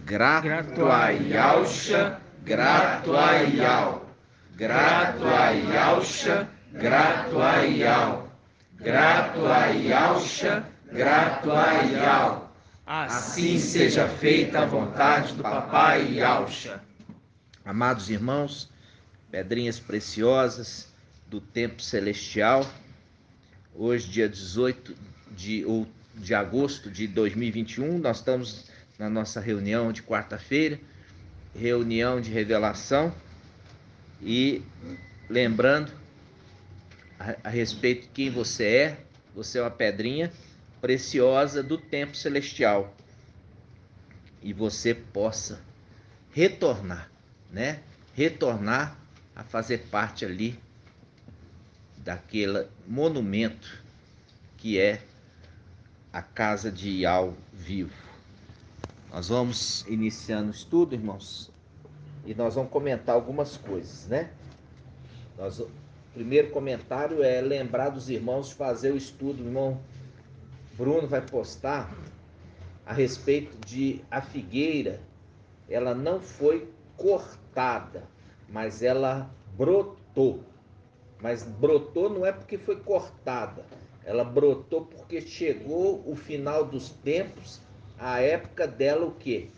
Gratuaialcha, gratuaial. Gratuaialcha, gratuaial. Gratuaialcha, gratuaial. Assim seja feita a vontade do Papai Yalcha. Amados irmãos, pedrinhas preciosas do tempo celestial, hoje, dia 18 de agosto de 2021, nós estamos na nossa reunião de quarta-feira, reunião de revelação, e lembrando a respeito de quem você é uma pedrinha preciosa do tempo celestial, e você possa retornar, né? Retornar a fazer parte ali daquele monumento que é a casa de Ial vivo. Nós vamos iniciando o estudo, irmãos, e nós vamos comentar algumas coisas, né? O primeiro comentário é lembrar dos irmãos de fazer o estudo. O irmão Bruno vai postar a respeito de a figueira. Ela não foi cortada, mas ela brotou. Mas brotou não é porque foi cortada, ela brotou porque chegou o final dos tempos, a época dela o quê?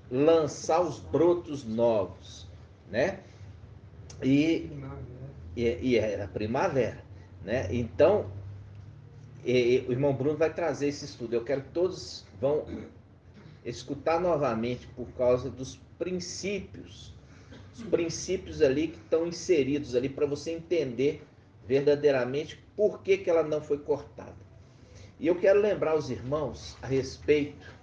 Lançar os brotos novos, né? E era primavera, né? Então, o irmão Bruno vai trazer esse estudo. Eu quero que todos vão escutar novamente por causa dos princípios. Os princípios ali que estão inseridos ali para você entender verdadeiramente por que ela não foi cortada. E eu quero lembrar os irmãos a respeito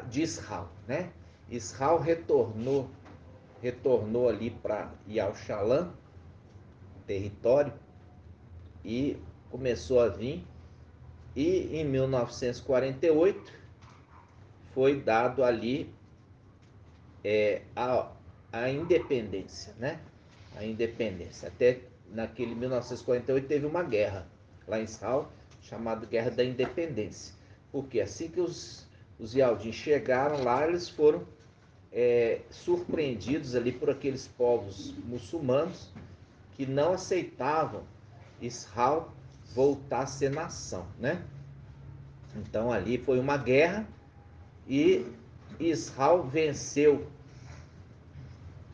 de Israel, né? Israel retornou ali para Yalchalan, território, e começou a vir, e em 1948 foi dado ali a independência, né? A independência. Até naquele 1948 teve uma guerra lá em Israel, chamada Guerra da Independência. Porque assim que os Yaldins chegaram lá, eles foram surpreendidos ali por aqueles povos muçulmanos que não aceitavam Israel voltar a ser nação, né? Então ali foi uma guerra e Israel venceu,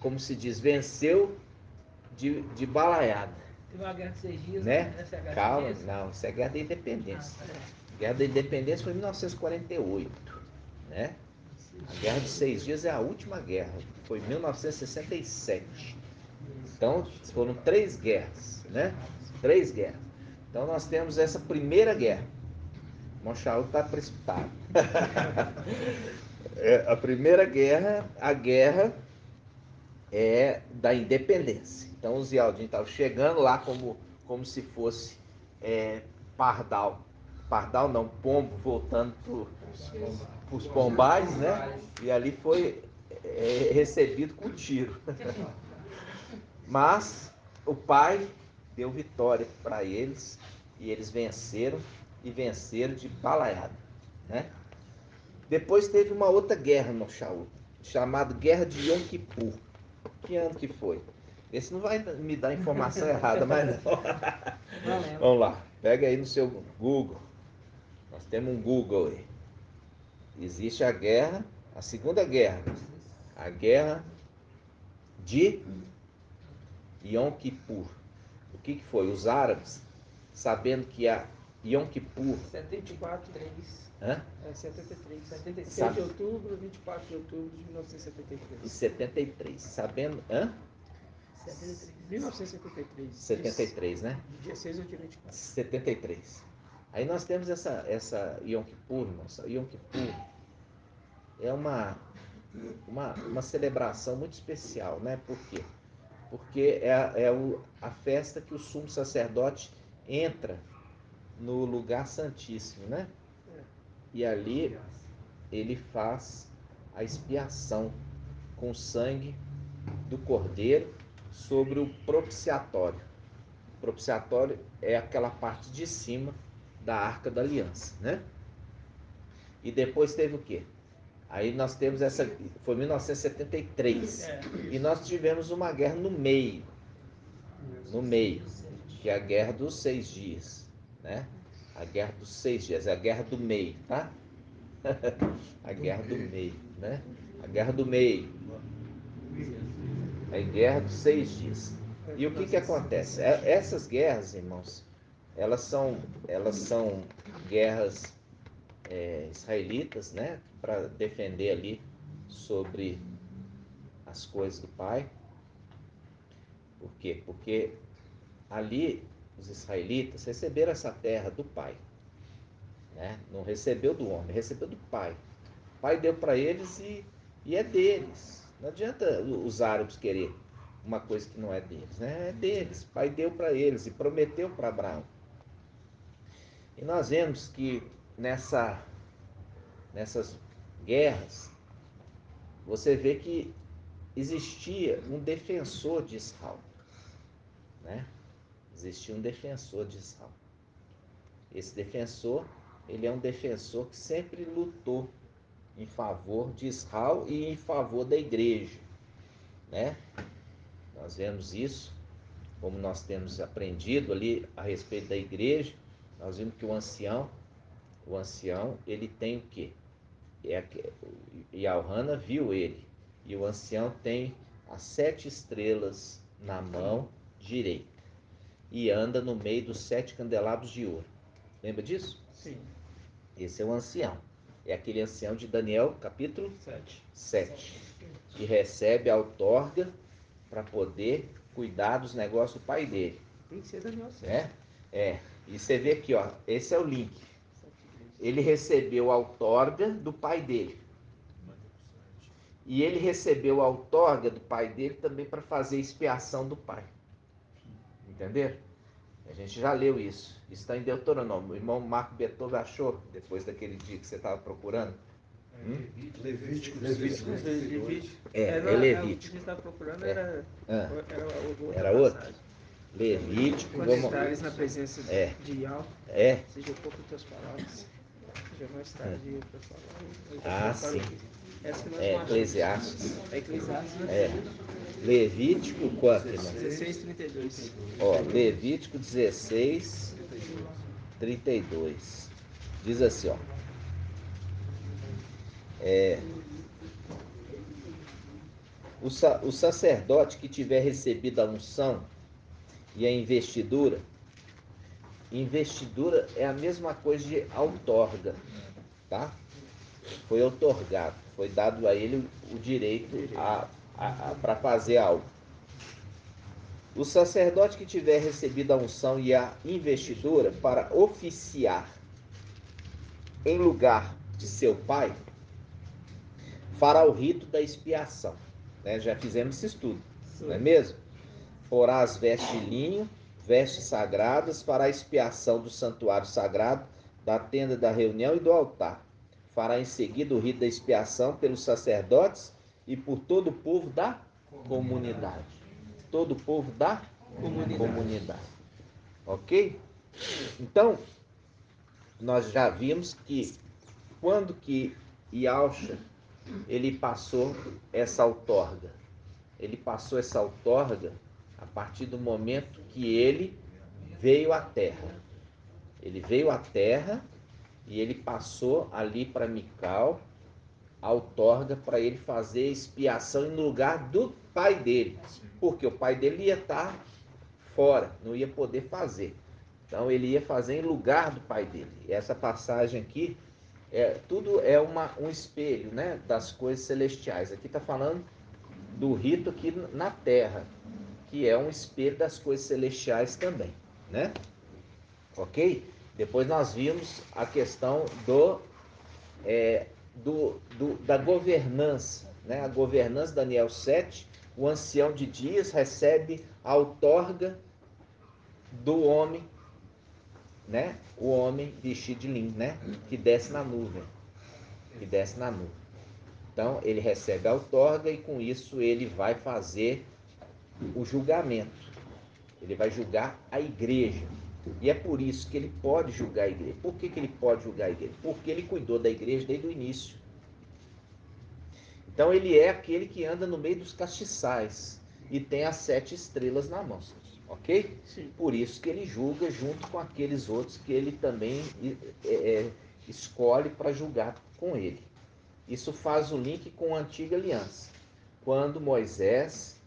como se diz, venceu de balaiada. Teve uma guerra de 6 dias, né? Essa é a guerra Calma, de 6 dias? não, isso é Guerra da Independência. Guerra da Independência foi em 1948, né? A Guerra dos 6 Dias é a última guerra, foi em 1967. Então, foram 3 guerras, né? 3 guerras. Então, nós temos essa primeira guerra. Monchaú está precipitado. A primeira guerra, a guerra da independência. Então, os Yaldin estavam chegando lá como se fosse pardal. Pardal não, pombo voltando para os pombais, né? E ali foi recebido com tiro. Mas o pai deu vitória para eles e eles venceram, e venceram de balaiada, né? Depois teve uma outra guerra no Shaul, chamada Guerra de Yom Kippur. Que ano que foi? Esse não vai me dar informação errada, mas não. Vamos lá, pega aí no seu Google. Nós temos um Google aí. Existe a guerra, a segunda guerra, a guerra de Yom Kippur. O que foi? Os árabes, sabendo que a Yom Kippur... 74-3. Hã? 73. 77 de outubro, 24 de outubro de 1973. E 73. Sabendo... Hã? 1973. 73, né? Dia 6 ou dia 24. 73. Aí nós temos essa Yom Kippur, nossa. Yom Kippur é uma celebração muito especial, né? Por quê? Porque a festa que o sumo sacerdote entra no lugar santíssimo, né? E ali ele faz a expiação com o sangue do cordeiro sobre o propiciatório. O propiciatório é aquela parte de cima da Arca da Aliança, né? E depois teve o quê? Aí nós temos essa, foi 1973, e nós tivemos uma guerra no meio, que é a Guerra dos 6 Dias, né? A Guerra dos 6 Dias, é a Guerra do Meio, tá? A Guerra do Meio, né? A Guerra do Meio, a Guerra dos 6 Dias. E o que acontece? Essas guerras, irmãos, elas são guerras israelitas, né? Para defender ali sobre as coisas do Pai. Por quê? Porque ali os israelitas receberam essa terra do Pai, né? Não recebeu do homem, recebeu do Pai. O Pai deu para eles e é deles. Não adianta os árabes querer uma coisa que não é deles, né? É deles. O Pai deu para eles e prometeu para Abraão. E nós vemos que nessas guerras, você vê que existia um defensor de Israel, né? Existia um defensor de Israel. Esse defensor, ele é um defensor que sempre lutou em favor de Israel e em favor da igreja, né? Nós vemos isso, como nós temos aprendido ali a respeito da igreja. Nós vimos que o ancião, ele tem o quê? E Elrana viu ele, e o ancião tem as 7 estrelas na mão direita e anda no meio dos 7 candelabros de ouro. Lembra disso? Sim. Esse é o ancião. É aquele ancião de Daniel, capítulo 7, que recebe a outorga para poder cuidar dos negócios do pai dele. Tem que ser Daniel 7. E você vê aqui, ó, esse é o link. Ele recebeu a outorga do pai dele. E ele recebeu a outorga do pai dele também para fazer expiação do pai. Entenderam? A gente já leu isso. Isso está em Deuteronômio. O irmão Marco Beethoven achou, depois daquele dia que você estava procurando. Levítico. É Levítico. O que a gente estava procurando era outro. Levítico. Quando estares na presença de Yahweh, seja pouco tuas palavras, seja mais tarde eu para falar. Sim. Essa que nós Eclesiastes. Eclesiastes, né? Levítico quanto, irmão? 16:32. Levítico 16:32. Diz assim, ó. O sacerdote que tiver recebido a unção e a investidura é a mesma coisa de outorga, tá? Foi outorgado, foi dado a ele o direito para fazer algo. O sacerdote que tiver recebido a unção e a investidura para oficiar em lugar de seu pai, fará o rito da expiação, né? Já fizemos esse estudo, não é mesmo? Porá as vestes de linho, vestes sagradas, para a expiação do santuário sagrado, da tenda da reunião e do altar. Fará em seguida o rito da expiação pelos sacerdotes e por todo o povo da comunidade. Todo o povo da comunidade. Ok? Então, nós já vimos que quando que Yahshua ele passou essa outorga? Ele passou essa outorga a partir do momento que ele veio à terra. Ele veio à terra e ele passou ali para Mical a outorga para ele fazer expiação no lugar do pai dele. Porque o pai dele ia estar fora, não ia poder fazer. Então ele ia fazer em lugar do pai dele. E essa passagem aqui, tudo é um espelho, né, das coisas celestiais. Aqui está falando do rito aqui na terra, que é um espelho das coisas celestiais também, né? Ok? Depois nós vimos a questão da governança, né? A governança, Daniel 7, o ancião de dias recebe a outorga do homem, né? O homem vestido de linho, né? Que desce na nuvem. Então, ele recebe a outorga e com isso ele vai fazer o julgamento. Ele vai julgar a igreja. E é por isso que ele pode julgar a igreja. Por que ele pode julgar a igreja? Porque ele cuidou da igreja desde o início. Então ele é aquele que anda no meio dos castiçais e tem as 7 estrelas na mão, ok? Sim. Por isso que ele julga junto com aqueles outros que ele também escolhe para julgar com ele. Isso faz o link com a antiga aliança. Quando Moisés,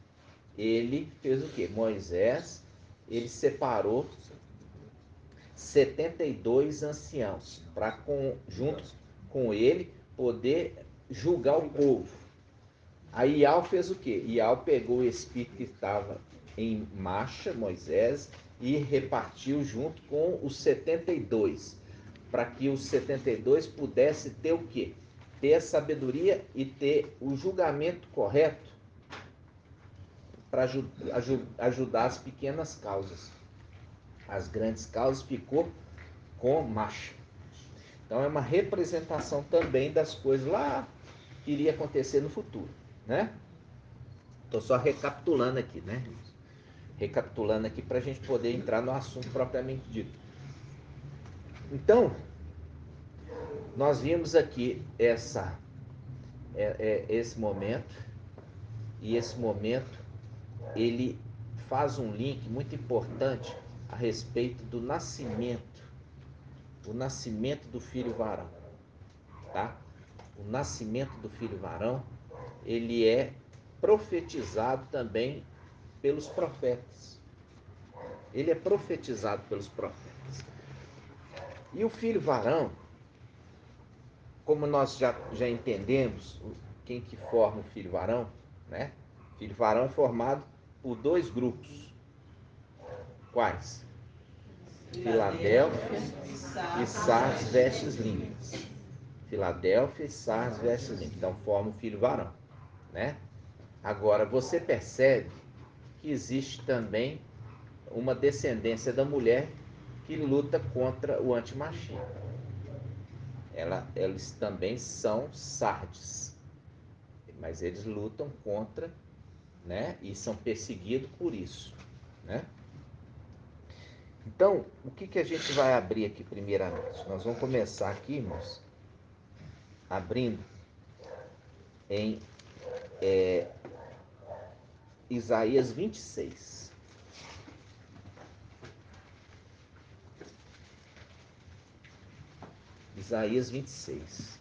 ele fez o quê? Moisés, ele separou 72 anciãos para junto com ele poder julgar o povo. Aí Ial fez o quê? Ial pegou o espírito que estava em marcha, Moisés, e repartiu junto com os 72, para que os 72 pudessem ter o quê? Ter a sabedoria e ter o julgamento correto para ajudar as pequenas causas. As grandes causas ficou com marcha. Então é uma representação também das coisas lá que iria acontecer no futuro, né? Estou só recapitulando aqui, né? Recapitulando aqui para a gente poder entrar no assunto propriamente dito. Então, nós vimos aqui esse momento, e esse momento ele faz um link muito importante a respeito do nascimento, o nascimento do filho varão, tá? O nascimento do filho varão, ele é profetizado também pelos profetas. Ele é profetizado pelos profetas. E o filho varão, como nós já entendemos quem que forma o filho varão, né? O filho varão é formado por 2 grupos. Quais? Filadélfia e Sardes, vestes limpas. Filadélfia e Sardes, vestes limpas. Então forma o filho varão, né? Agora você percebe que existe também uma descendência da mulher que luta contra o antimachismo. Eles também são Sardes, mas eles lutam contra, né? E são perseguidos por isso, né? Então, o que a gente vai abrir aqui primeiramente? Nós vamos começar aqui, irmãos, abrindo em Isaías 26. Isaías 26.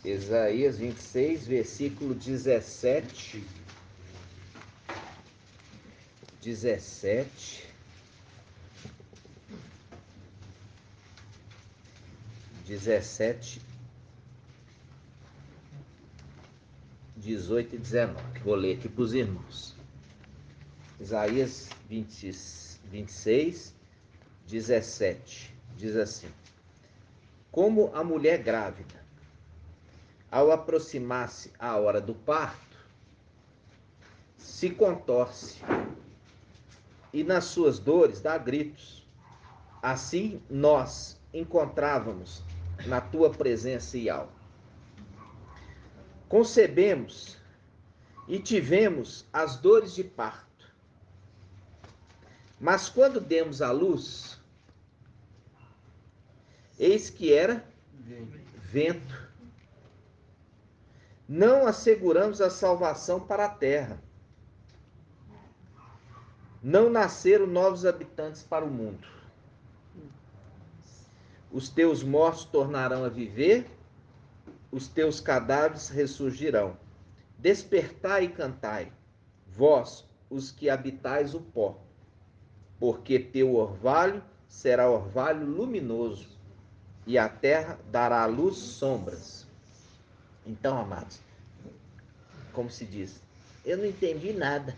Isaías 26, versículo 17. 17. 17, 18 e 19. Vou ler aqui para os irmãos. Isaías 26, 17. Diz assim: como a mulher grávida, ao aproximar-se a hora do parto, se contorce e nas suas dores dá gritos, assim nós encontrávamos na tua presença, Ial. Concebemos e tivemos as dores de parto, mas quando demos à luz, eis que era vento. Não asseguramos a salvação para a terra. Não nasceram novos habitantes para o mundo. Os teus mortos tornarão a viver, os teus cadáveres ressurgirão. Despertai e cantai, vós, os que habitais o pó, porque teu orvalho será orvalho luminoso, e a terra dará à luz sombras. Então, amados, como se diz, eu não entendi nada.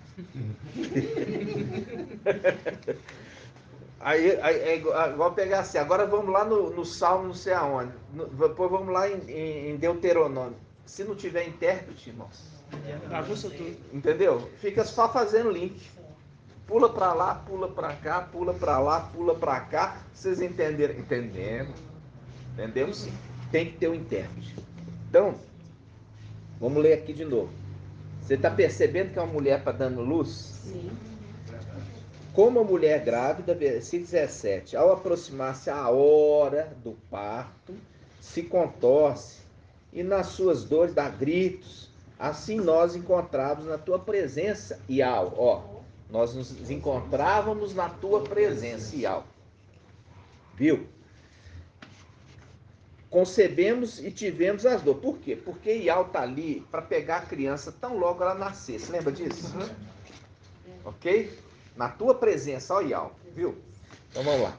Aí é igual pegar assim, agora vamos lá no Salmo, não sei aonde, depois vamos lá em Deuteronômio. Se não tiver intérprete, irmãos, bagunça tudo. Entendeu? Fica só fazendo link. Pula para lá, pula para cá, pula para lá, pula para cá. Vocês entenderam? Entendemos. Entendemos sim. Tem que ter um intérprete. Então, vamos ler aqui de novo. Você está percebendo que é uma mulher para dando luz? Sim. Como a mulher grávida, versículo 17, ao aproximar-se a hora do parto, se contorce e nas suas dores dá gritos. Assim nós encontrávamos na tua presença, Ial. Nós nos encontrávamos na tua presença, Ial. Viu? Concebemos e tivemos as dores. Por quê? Porque Ial está ali para pegar a criança tão logo ela nascer. Você lembra disso? Uhum. Ok? Na tua presença, ó Ial. Viu? Então vamos lá.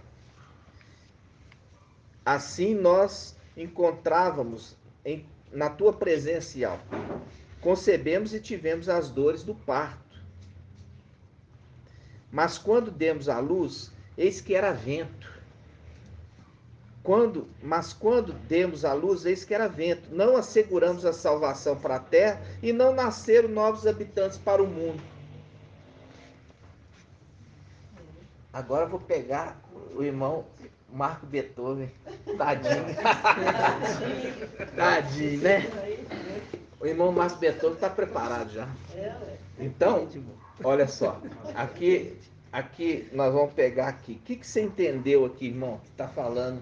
Assim nós encontrávamos na tua presença, Ial. Concebemos e tivemos as dores do parto. Mas quando demos à luz, eis que era vento. Mas quando demos à luz, eis que era vento. Não asseguramos a salvação para a terra e não nasceram novos habitantes para o mundo. Agora eu vou pegar o irmão Marco Beethoven. Tadinho. Tadinho, né? O irmão Marco Beethoven está preparado já. Então, olha só. Aqui nós vamos pegar aqui. O que você entendeu aqui, irmão? Que está falando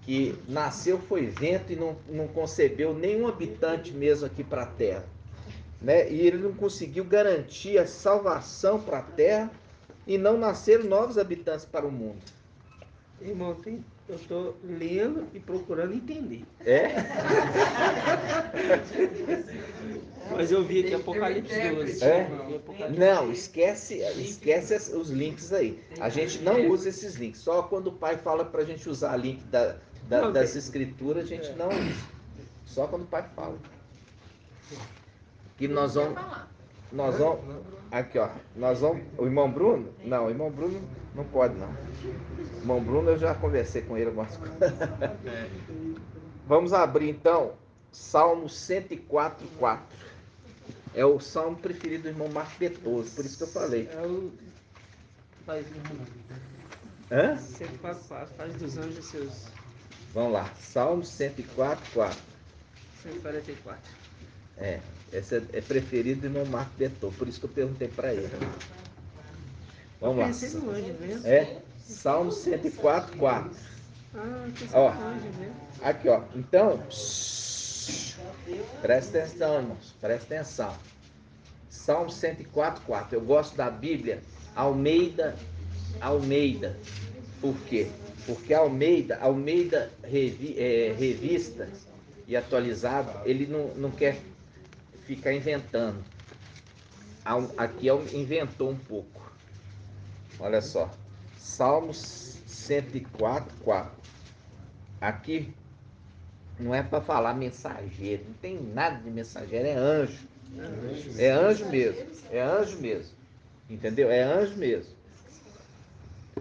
que nasceu foi vento e não concebeu nenhum habitante mesmo aqui para a terra. Né? E ele não conseguiu garantir a salvação para a terra e não nasceram novos habitantes para o mundo. Irmão, eu estou lendo e procurando entender. É? Mas eu vi aqui Apocalipse 12. É? Não, esquece os links aí. A gente não usa esses links. Só quando o pai fala para a gente usar link das escrituras, a gente não usa. Só quando o pai fala. Que nós vamos... Aqui, ó. O irmão Bruno? Não, o irmão Bruno não pode, não. O irmão Bruno, eu já conversei com ele algumas coisas. Vamos abrir, então, Salmo 104:4. É o salmo preferido do irmão Marco Beethoven, por isso que eu falei. Hã? 104:4, faz dos anjos seus. Vamos lá, Salmo 104:4. 144. Esse é preferido do irmão Marco Beethoven, por isso que eu perguntei para ele. Vamos lá. No anjo mesmo. Salmo 104:4. Que ó, anjo mesmo. Aqui, ó. Então, presta atenção, irmãos. Presta atenção. Salmo 104:4. Eu gosto da Bíblia Almeida. Por quê? Porque Almeida revista e atualizado, ele não quer ficar inventando. Aqui inventou um pouco. Olha só. Salmos 104:4. Aqui não é para falar mensageiro, não tem nada de mensageiro, é anjo. É anjo mesmo. É anjo mesmo. Entendeu? É anjo mesmo.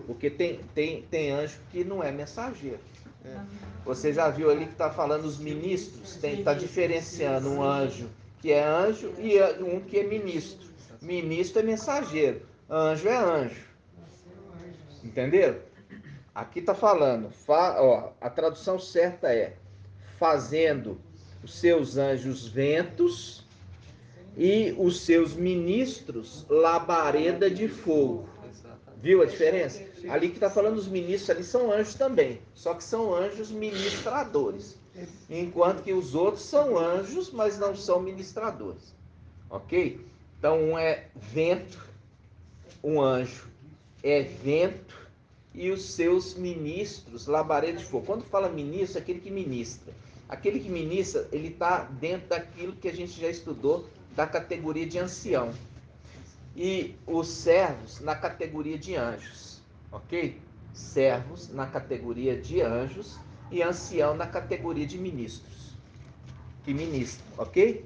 Porque tem anjo que não é mensageiro. Você já viu ali que está falando os ministros? Está diferenciando um anjo que é anjo e um que é ministro. Ministro é mensageiro, anjo é anjo. Entenderam? Aqui está falando, a tradução certa é: fazendo os seus anjos ventos e os seus ministros labareda de fogo. Viu a diferença? Ali que está falando os ministros, ali são anjos também, só que são anjos ministradores, enquanto que os outros são anjos, mas não são ministradores. Ok? Então um é vento, um anjo é vento, e os seus ministros, labareda de fogo. Quando fala ministro, é aquele que ministra. Aquele que ministra, ele está dentro daquilo que a gente já estudou, da categoria de ancião. E os servos na categoria de anjos. Ok? Servos na categoria de anjos e ancião na categoria de ministros. Que ministram, ok?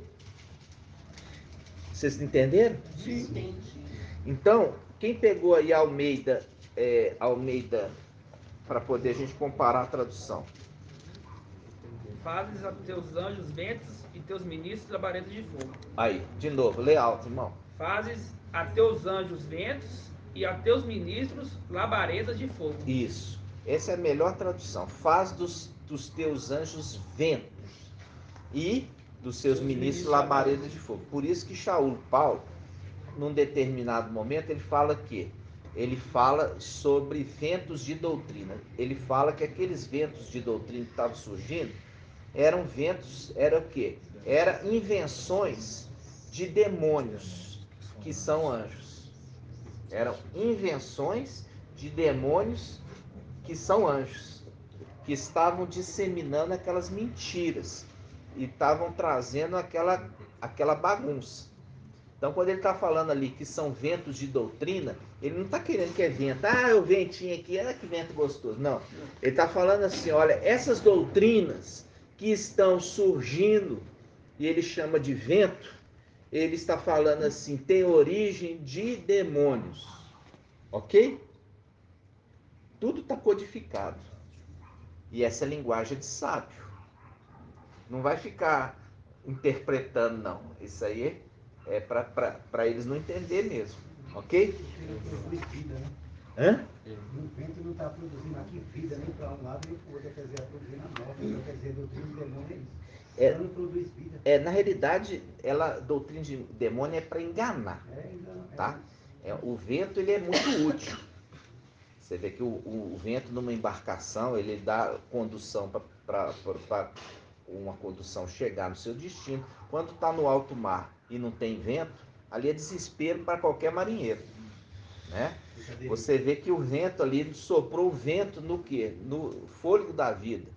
Vocês entenderam? Sim. Então, quem pegou aí Almeida para poder a gente comparar a tradução? Fazes a teus anjos ventos e teus ministros labaredas de fogo. Aí, de novo, lê alto, irmão. Fazes a teus anjos ventos e a teus ministros labaredas de fogo. Isso. Essa é a melhor tradução. Faz dos teus anjos ventos e dos seus ministros labaredas de fogo. Por isso que Paulo, num determinado momento, ele fala sobre ventos de doutrina. Ele fala que aqueles ventos de doutrina que estavam surgindo eram ventos, era o quê? Eram invenções de demônios que são anjos. Eram invenções de demônios que são anjos, que estavam disseminando aquelas mentiras e estavam trazendo aquela bagunça. Então, quando ele está falando ali que são ventos de doutrina, ele não está querendo que é vento. O ventinho aqui, que vento gostoso. Não. Ele está falando assim, olha, essas doutrinas que estão surgindo, e ele chama de vento, ele está falando assim, tem origem de demônios. Ok? Tudo está codificado. E essa é linguagem de sábio. Não vai ficar interpretando, não. Isso aí é para eles não entender mesmo. Ok? Hã? O vento não está produzindo aqui vida nem para um lado nem para o outro. Quer dizer, é produzindo a morte. Então, quer dizer, doutrina de demônio é isso. Ela não produz vida. Na realidade, doutrina de demônio é para enganar. Tá? O vento ele é muito útil. Você vê que o vento numa embarcação, ele dá condução para uma condução chegar no seu destino. Quando está no alto mar e não tem vento, ali é desespero para qualquer marinheiro. Né? Você vê que o vento ali, soprou o vento no quê? No fôlego da vida.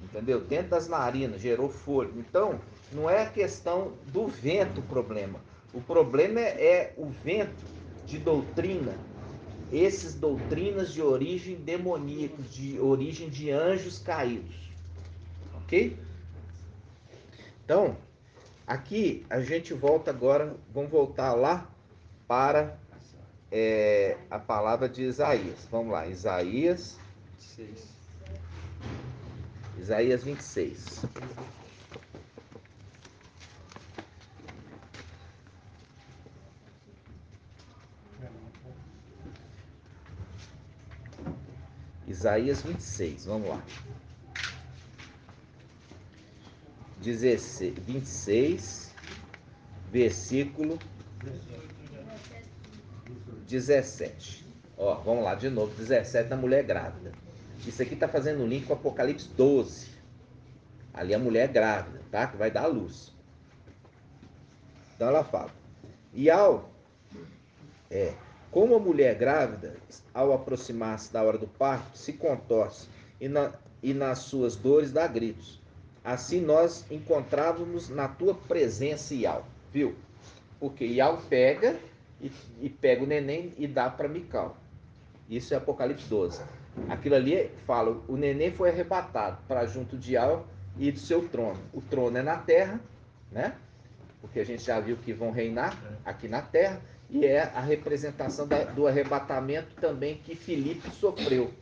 Entendeu? Dentro das narinas, gerou fôlego. Então, não é a questão do vento o problema. O problema é o vento de doutrina. Essas doutrinas de origem demoníaca, de origem de anjos caídos. Ok? Então, aqui a gente volta agora, vamos voltar lá para a palavra de Isaías. Vamos lá, Isaías 26. Isaías 26, vamos lá. 26, versículo 17. Ó, vamos lá de novo, 17 da mulher grávida. Isso aqui está fazendo um link com Apocalipse 12. Ali a mulher grávida, tá? Que vai dar a luz. Então ela fala: como a mulher grávida, ao aproximar-se da hora do parto, se contorce e nas suas dores dá gritos. Assim nós encontrávamos na tua presença, Ial. Viu? Porque Ial pega e pega o neném e dá para Mical. Isso é Apocalipse 12. Aquilo ali fala, o neném foi arrebatado para junto de Ial e do seu trono. O trono é na terra, né? Porque a gente já viu que vão reinar aqui na terra. E é a representação do arrebatamento também que Filipe sofreu.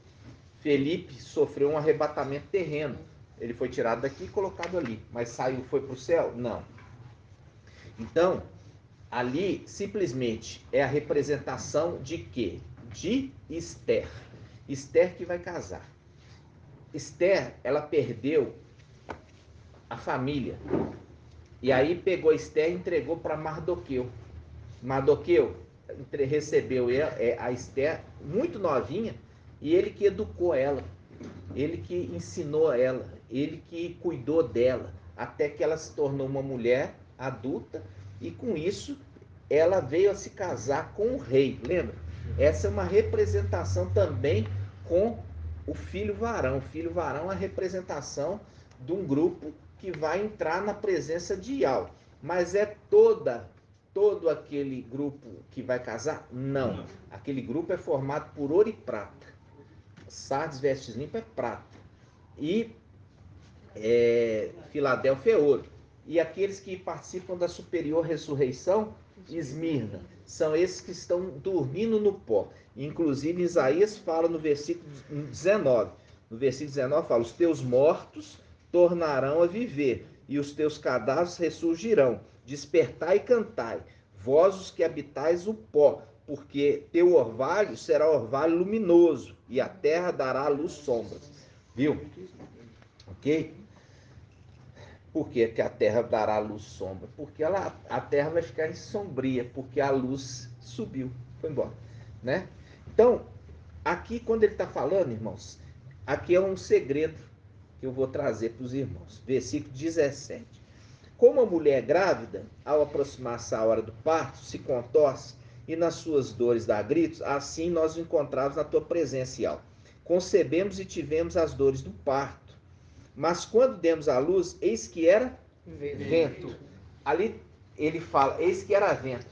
Filipe sofreu um arrebatamento terreno. Ele foi tirado daqui e colocado ali. Mas saiu, foi para o céu? Não. Então, ali simplesmente é a representação de quê? De Esther. Esther que vai casar. Esther, ela perdeu a família. E aí pegou Esther e entregou para Mardoqueu. Mardoqueu recebeu a Esther muito novinha e ele que educou ela, ele que ensinou ela, ele que cuidou dela, até que ela se tornou uma mulher adulta e com isso ela veio a se casar com o rei, lembra? Essa é uma representação também com o filho varão. O filho varão é a representação de um grupo que vai entrar na presença de Ial, mas é todo aquele grupo que vai casar? Não. Aquele grupo é formado por ouro e prata. Sardes, vestes limpas é prata. E Filadélfia é ouro. E aqueles que participam da superior ressurreição, Esmirna, são esses que estão dormindo no pó. Inclusive Isaías fala no versículo 19. No versículo 19 fala, os teus mortos tornarão a viver, e os teus cadáveres ressurgirão. Despertai e cantai, vós os que habitais o pó, porque teu orvalho será orvalho luminoso, e a terra dará à luz sombras. Viu? Ok? Por que a terra dará à luz sombra? Porque a terra vai ficar sombria, porque a luz subiu, foi embora. Né? Então, aqui quando ele está falando, irmãos, aqui é um segredo que eu vou trazer para os irmãos. Versículo 17. Como a mulher grávida, ao aproximar-se a hora do parto, se contorce e nas suas dores dá gritos, assim nós nos encontramos na tua presença, Ial. Concebemos e tivemos as dores do parto. Mas quando demos à luz, eis que era vento. Ali ele fala, eis que era vento.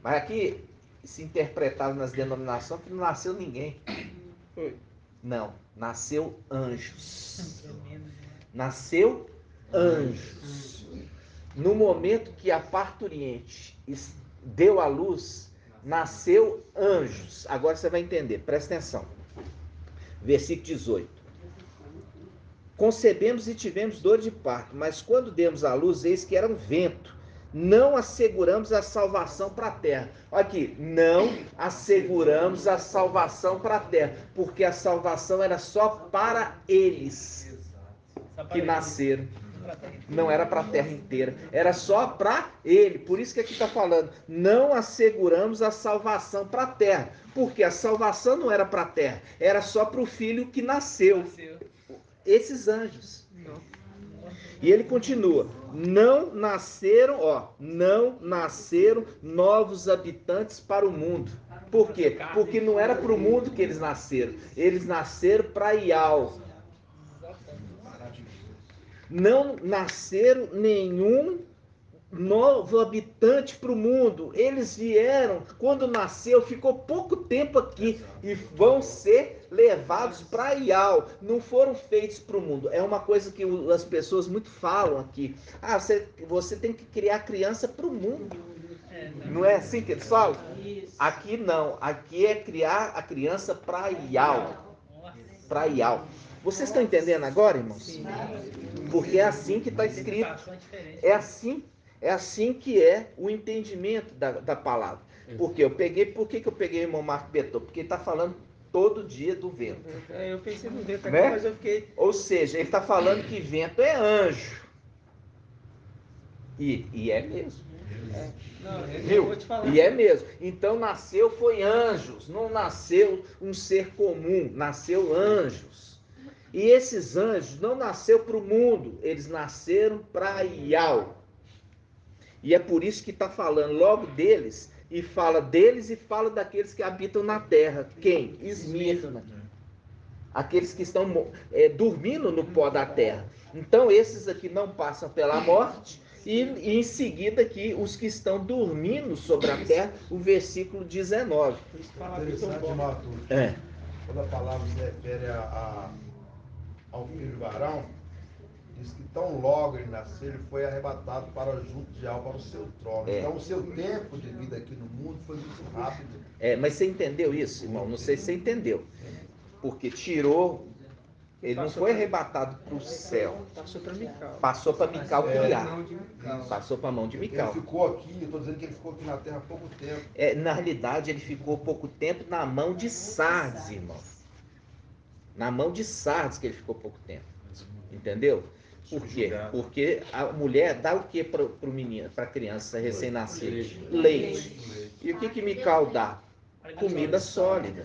Mas aqui se interpretava nas denominações que não nasceu ninguém. Não, nasceu anjos. Nasceu anjos. No momento que a parturiente deu à luz, nasceu anjos. Agora você vai entender, presta atenção. Versículo 18. Concebemos e tivemos dor de parto, mas quando demos à luz, eis que era um vento. Não asseguramos a salvação para a terra. Olha aqui, não asseguramos a salvação para a terra, porque a salvação era só para eles que nasceram. Não era para a terra inteira, era só para ele. Por isso que aqui está falando, não asseguramos a salvação para a terra, porque a salvação não era para a terra, era só para o filho que nasceu. Esses anjos. E ele continua, não nasceram novos habitantes para o mundo. Por quê? Porque não era para o mundo que eles nasceram para Ial. Não nasceram nenhum novo habitante para o mundo. Eles vieram, quando nasceu, ficou pouco tempo aqui e vão ser levados para Ial. Não foram feitos para o mundo. É uma coisa que as pessoas muito falam aqui. Ah, você tem que criar criança para o mundo. Não é assim que eles falam? Aqui não. Aqui é criar a criança para Ial. Para Ial. Vocês estão entendendo agora, irmãos? Porque é assim que está escrito. É assim que é o entendimento da palavra. Por que eu peguei o irmão Marco Beton? Porque ele está falando todo dia do vento. Eu pensei no vento aqui, né? mas eu fiquei... Ou seja, ele está falando que vento é anjo. E é mesmo. Viu? E é mesmo. Então nasceu foi anjos, não nasceu um ser comum, nasceu anjos. E esses anjos não nasceu para o mundo, eles nasceram para Ial. E é por isso que está falando logo deles, e fala deles e fala daqueles que habitam na terra. Quem? Esmirna. Aqueles que estão dormindo no pó da terra. Então esses aqui não passam pela morte, e em seguida aqui os que estão dormindo sobre a terra, o versículo 19. Interessante, Mato. Quando a palavra se refere ao filho varão, diz que tão logo ele nasceu, ele foi arrebatado para junto de Ial, para o seu trono. Então o seu tempo de vida aqui no mundo foi muito rápido. Mas você entendeu isso, irmão? Não sei se você entendeu. Porque tirou, ele não foi arrebatado para o céu. Passou para Mical criar. Passou para a mão de Mical. Ele ficou aqui, eu estou dizendo que ele ficou aqui na terra há pouco tempo. Na realidade, ele ficou pouco tempo na mão de Sardes, irmão. Na mão de Sardes que ele ficou pouco tempo. Entendeu? Por quê? Porque a mulher dá o que para o menino, para a criança recém-nascida? Leite. E o que Mical dá? Comida sólida.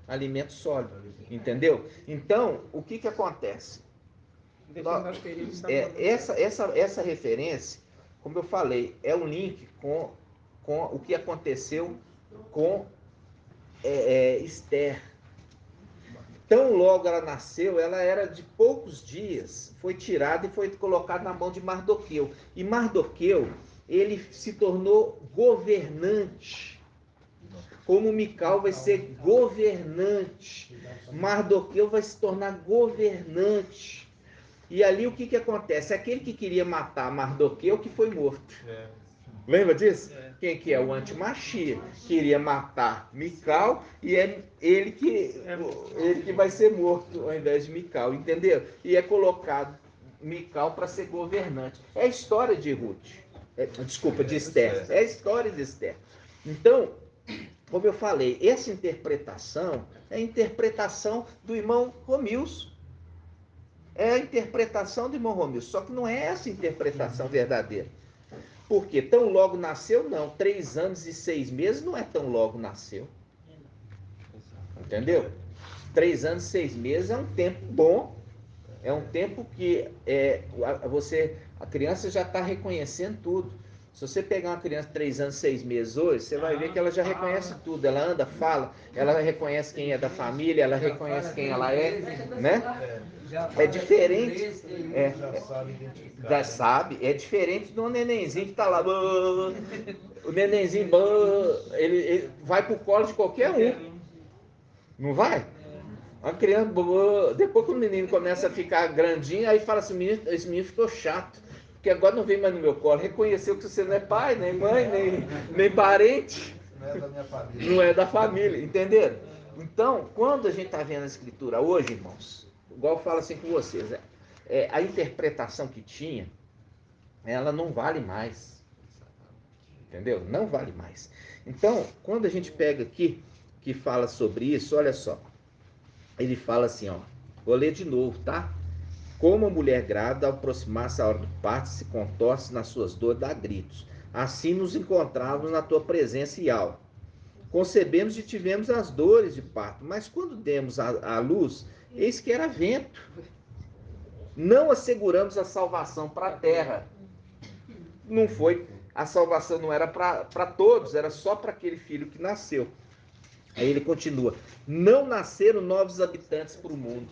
Alimento sólido. Entendeu? Então, o que acontece? Essa referência, como eu falei, é um link com o que aconteceu com Esther. Tão logo ela nasceu, ela era de poucos dias, foi tirada e foi colocada na mão de Mardoqueu. E Mardoqueu, ele se tornou governante. Como Mical vai ser governante, Mardoqueu vai se tornar governante. E ali o que acontece? Aquele que queria matar Mardoqueu que foi morto. Lembra disso? Quem que é? O anti-Machia. Queria matar Mical e é ele que vai ser morto ao invés de Mical, entendeu? E é colocado Mical para ser governante. É a história de Ruth. De Esther. É a história de Esther. Então, como eu falei, essa interpretação é a interpretação do irmão Romilson. É a interpretação do irmão Romilson, só que não é essa interpretação verdadeira. Porque tão logo nasceu, não. 3 anos e 6 meses não é tão logo nasceu. Entendeu? 3 anos e 6 meses é um tempo bom. É um tempo que a criança já está reconhecendo tudo. Se você pegar uma criança de 3 anos e 6 meses hoje, você vai ver que ela já reconhece tudo. Ela anda, fala, ela reconhece quem é da família, ela reconhece quem ela é, né? É diferente. Já sabe. É diferente do nenenzinho que está lá. O nenenzinho, ele vai pro colo de qualquer um. Não vai? A criança, depois que o menino começa a ficar grandinho, aí fala assim, esse menino ficou chato, porque agora não vem mais no meu colo. Reconheceu que você não é pai, nem mãe, nem parente. Não é da minha família. Não é da família, entenderam? Então, quando a gente está vendo a escritura hoje, irmãos, igual eu falo assim com vocês, a interpretação que tinha, ela não vale mais. Entendeu? Não vale mais. Então, quando a gente pega aqui, que fala sobre isso, olha só. Ele fala assim, ó, vou ler de novo, tá? Como a mulher grávida, ao aproximar-se a hora do parto, se contorce nas suas dores, dá gritos. Assim nos encontrávamos na tua presença e alma. Concebemos e tivemos as dores de parto, mas quando demos a luz, eis que era vento. Não asseguramos a salvação para a terra. Não foi, a salvação não era para todos, era só para aquele filho que nasceu. Aí ele continua, não nasceram novos habitantes para o mundo.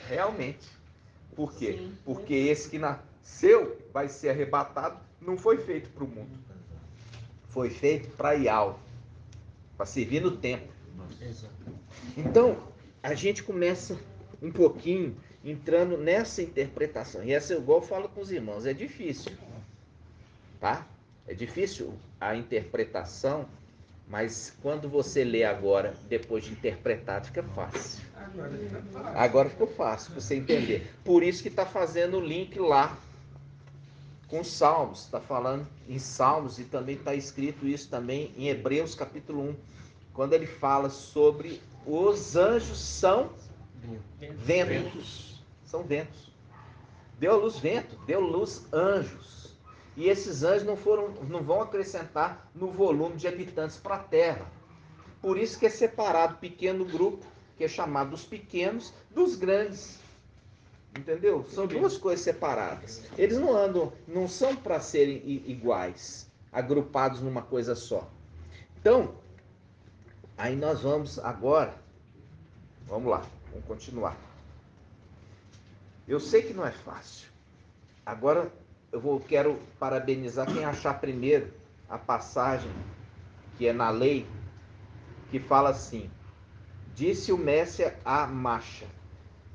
Realmente. Por quê? Sim. Porque esse que nasceu vai ser arrebatado, não foi feito para o mundo. Foi feito para Ial, para servir no templo. Então, a gente começa um pouquinho entrando nessa interpretação. E essa, igual eu falo com os irmãos, é difícil. Tá? É difícil a interpretação. Mas quando você lê agora, depois de interpretado, fica fácil. Agora ficou fácil para você entender. Por isso que está fazendo o link lá com Salmos. Está falando em Salmos e também está escrito isso também em Hebreus capítulo 1. Quando ele fala sobre os anjos são ventos. São ventos. Deu à luz vento, deu à luz anjos. E esses anjos não vão acrescentar no volume de habitantes para a terra. Por isso que é separado pequeno grupo, que é chamado dos pequenos, dos grandes. Entendeu? São duas coisas separadas. Eles não andam, não são para serem iguais, agrupados numa coisa só. Então, aí nós vamos agora, vamos lá, vamos continuar. Eu sei que não é fácil. Agora quero parabenizar quem achar primeiro a passagem que é na lei, que fala assim: disse o Mestre a Macha,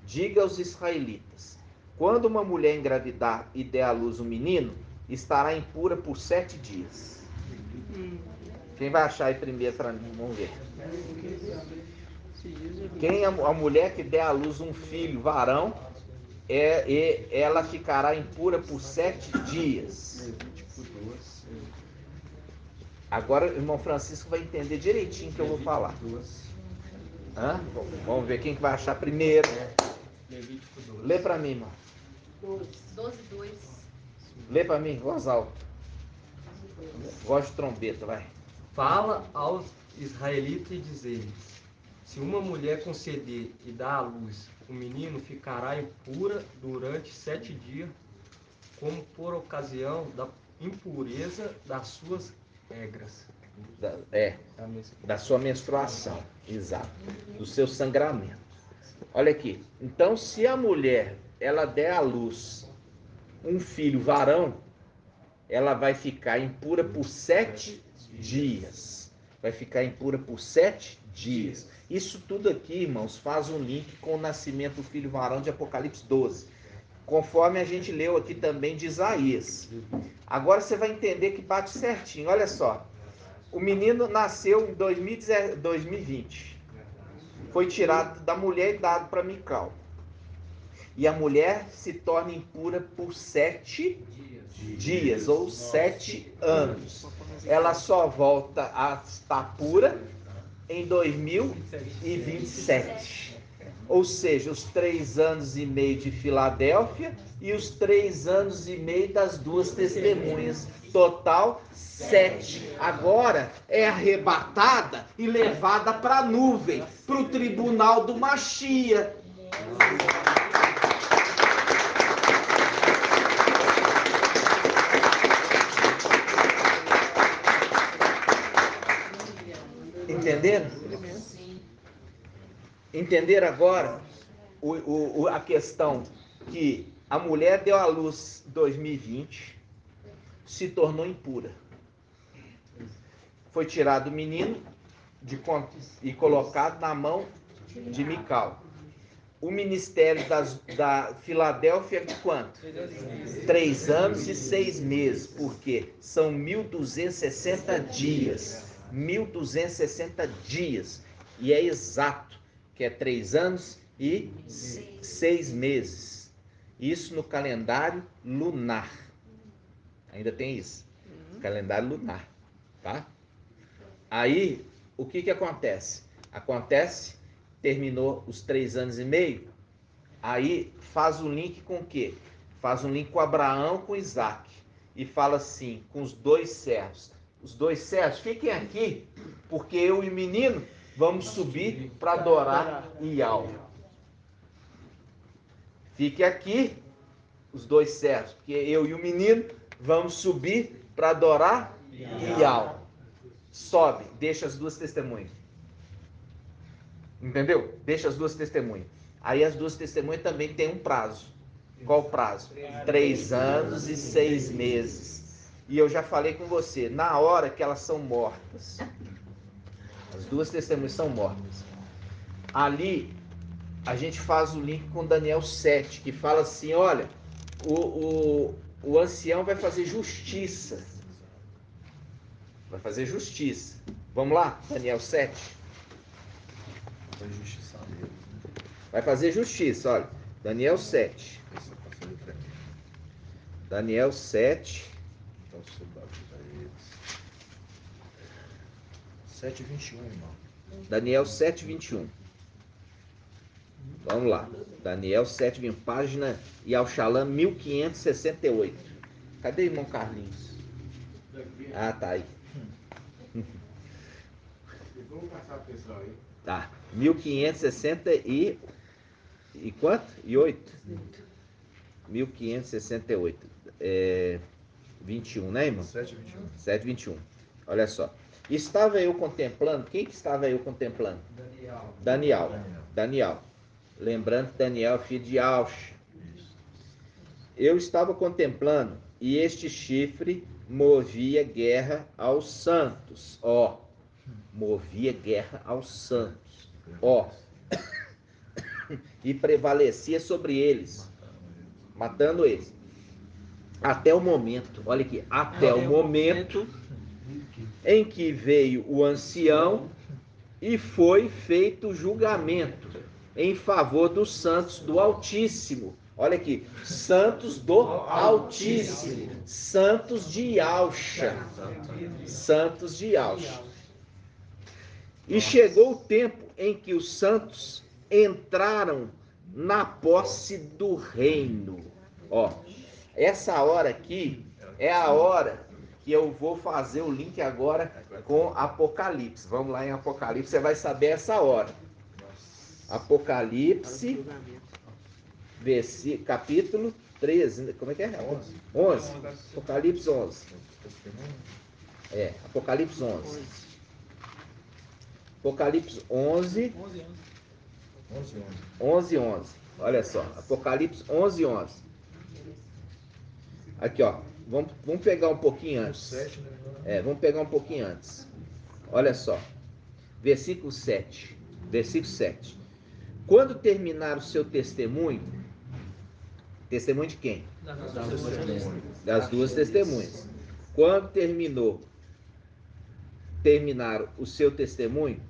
diga aos israelitas, quando uma mulher engravidar e der à luz um menino, estará impura por 7 dias. Quem vai achar aí primeiro para mim? Vamos ver. Quem a mulher que der à luz um filho varão, ela ficará impura por 7 dias. Agora o irmão Francisco vai entender direitinho o que eu vou falar. Hã? Vamos ver quem que vai achar primeiro. Lê para mim, irmão. 12:2. Lê para mim, voz alta. Voz de trombeta, vai. Fala aos israelitas e dizer-lhes: se uma mulher conceder e dar à luz, o menino ficará impura durante 7 dias, como por ocasião da impureza das suas regras. Da sua menstruação, exato, do seu sangramento. Olha aqui, então se a mulher, ela der à luz um filho varão, ela vai ficar impura por 7 dias. Vai ficar impura por 7 dias. Isso tudo aqui, irmãos, faz um link com o nascimento do filho varão de Apocalipse 12. Conforme a gente leu aqui também de Isaías. Agora você vai entender que bate certinho. Olha só. O menino nasceu em 2020. Foi tirado da mulher e dado para Mical. E a mulher se torna impura por 7 dias ou 7 anos. ela só volta a estar pura em 2027. Ou seja, os 3 anos e meio de Filadélfia e os 3 anos e meio das duas testemunhas. Total 7. Agora é arrebatada e levada para a nuvem, para o tribunal do Machia. Entenderam? Entenderam agora a questão que a mulher deu à luz em 2020, se tornou impura. Foi tirado o menino e colocado na mão de Mical. O ministério da Filadélfia é quanto? 3 anos e 6 meses. Por quê? São 1.260 dias. 1.260 dias. E é exato que é 3 anos e 6 meses. Isso no calendário lunar. Ainda tem isso. Calendário lunar. Tá? Aí, o que acontece? Terminou os 3 anos e meio, aí faz um link com o quê? Faz um link com Abraão, com Isaac. E fala assim, com os 2 servos. Os 2 servos, fiquem aqui, porque eu e o menino vamos subir para adorar Iau. Fique aqui, os 2 servos, porque eu e o menino vamos subir para adorar Iau. Sobe, deixa as 2 testemunhas. Entendeu? Deixa as 2 testemunhas. Aí as 2 testemunhas também têm um prazo. Qual o prazo? 3 anos e 6 meses. E eu já falei com você, na hora que elas são mortas, as 2 testemunhas são mortas. Ali, a gente faz o link com Daniel 7, que fala assim, olha, o ancião vai fazer justiça. Vai fazer justiça. Vamos lá, Daniel 7. Vai fazer justiça, olha. Daniel 7. Daniel 7. 7:21, irmão. Daniel 7:21. Vamos lá. Daniel 7:21. Página Yalshalam 1568. Cadê o irmão Carlinhos? Ah, tá aí. Vamos passar a atenção aí. Tá. 1560 e quanto? E 8? 1568. 21, né, irmão? 7:21. 7:21. Olha só. Estava eu contemplando. Quem que estava eu contemplando? Daniel. Lembrando que Daniel é filho de Aush. Eu estava contemplando e este chifre movia guerra aos santos. Movia guerra aos santos. E prevalecia sobre eles, matando eles. Até o momento, olha aqui, até o momento em que veio o ancião e foi feito julgamento em favor dos santos do Altíssimo. Olha aqui, santos do Altíssimo, santos de Yalcha. Santos de Yalcha. E chegou o tempo em que os santos entraram na posse do reino. Essa hora aqui é a hora que eu vou fazer o link agora com Apocalipse. Vamos lá em Apocalipse, você vai saber essa hora. Apocalipse, capítulo 13, como é que é? 11. Apocalipse 11. Apocalipse 11. Apocalipse 11. 11. Olha só, Apocalipse 11. Aqui, vamos pegar um pouquinho antes. Vamos pegar um pouquinho antes. Olha só, versículo 7. Quando terminar o seu testemunho de quem? Das 2 testemunhas. Quando terminar o seu testemunho,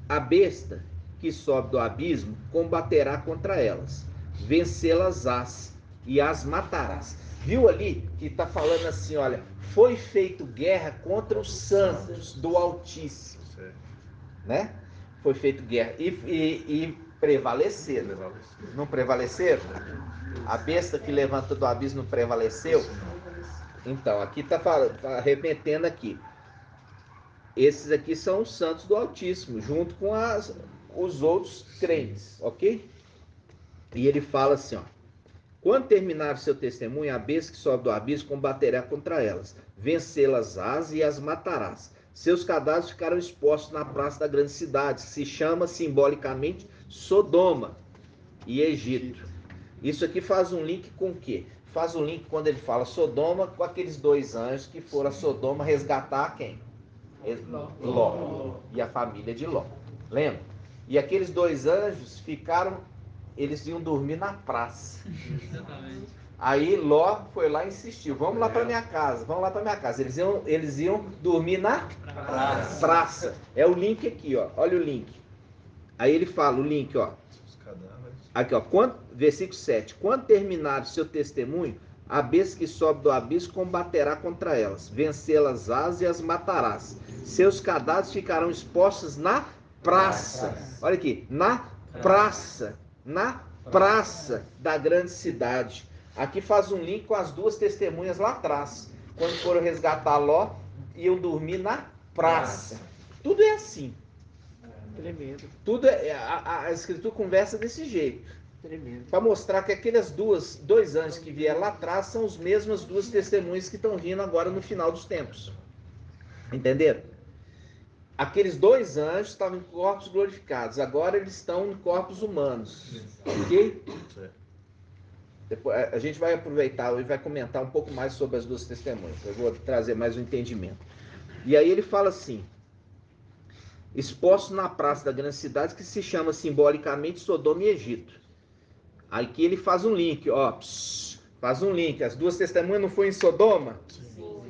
a besta que sobe do abismo combaterá contra elas, vencê-las-ás e as matarás. Viu ali que está falando assim, olha, foi feito guerra contra os santos do Altíssimo, né? Foi feito guerra e prevaleceram. Não prevaleceram? A besta que levanta do abismo não prevaleceu? Então, aqui está remetendo aqui. Esses aqui são os santos do Altíssimo, junto com os outros crentes, ok? E ele fala assim, ó. Quando terminar o seu testemunho, a besta que sobe do abismo combaterá contra elas, vencê-las-ás e as matarás. Seus cadáveres ficarão expostos na praça da grande cidade, que se chama simbolicamente Sodoma e Egito. Isso aqui faz um link com o quê? Faz um link quando ele fala Sodoma com aqueles dois anjos que foram a Sodoma resgatar quem? Ló. E a família de Ló. Lembra? E aqueles dois anjos eles iam dormir na praça. Aí Ló foi lá e insistiu, vamos lá para minha casa, vamos lá para minha casa. Eles iam dormir na praça. É o link aqui, ó. Olha o link. Aí ele fala, o link, ó. Aqui, ó. Versículo 7. Quando terminar o seu testemunho, a besta que sobe do abismo combaterá contra elas, vencê-las-ás e as matarás. Seus cadáveres ficarão expostos na praça. Olha aqui, na praça da grande cidade. Aqui faz um link com as duas testemunhas lá atrás. Quando foram resgatar Ló, iam dormir na praça. Tudo é assim. Tremendo. Tudo a Escritura conversa desse jeito. Tremendo. Para mostrar que aqueles dois anjos que vieram lá atrás são as mesmas duas testemunhas que estão vindo agora no final dos tempos. Entenderam? Aqueles dois anjos estavam em corpos glorificados, agora eles estão em corpos humanos. Ok? Depois, a gente vai aproveitar e vai comentar um pouco mais sobre as duas testemunhas. Eu vou trazer mais um entendimento. E aí ele fala assim: expostos na praça da grande cidade, que se chama simbolicamente Sodoma e Egito. Aqui ele faz um link, ó. Faz um link. As duas testemunhas não foram em Sodoma? Sim.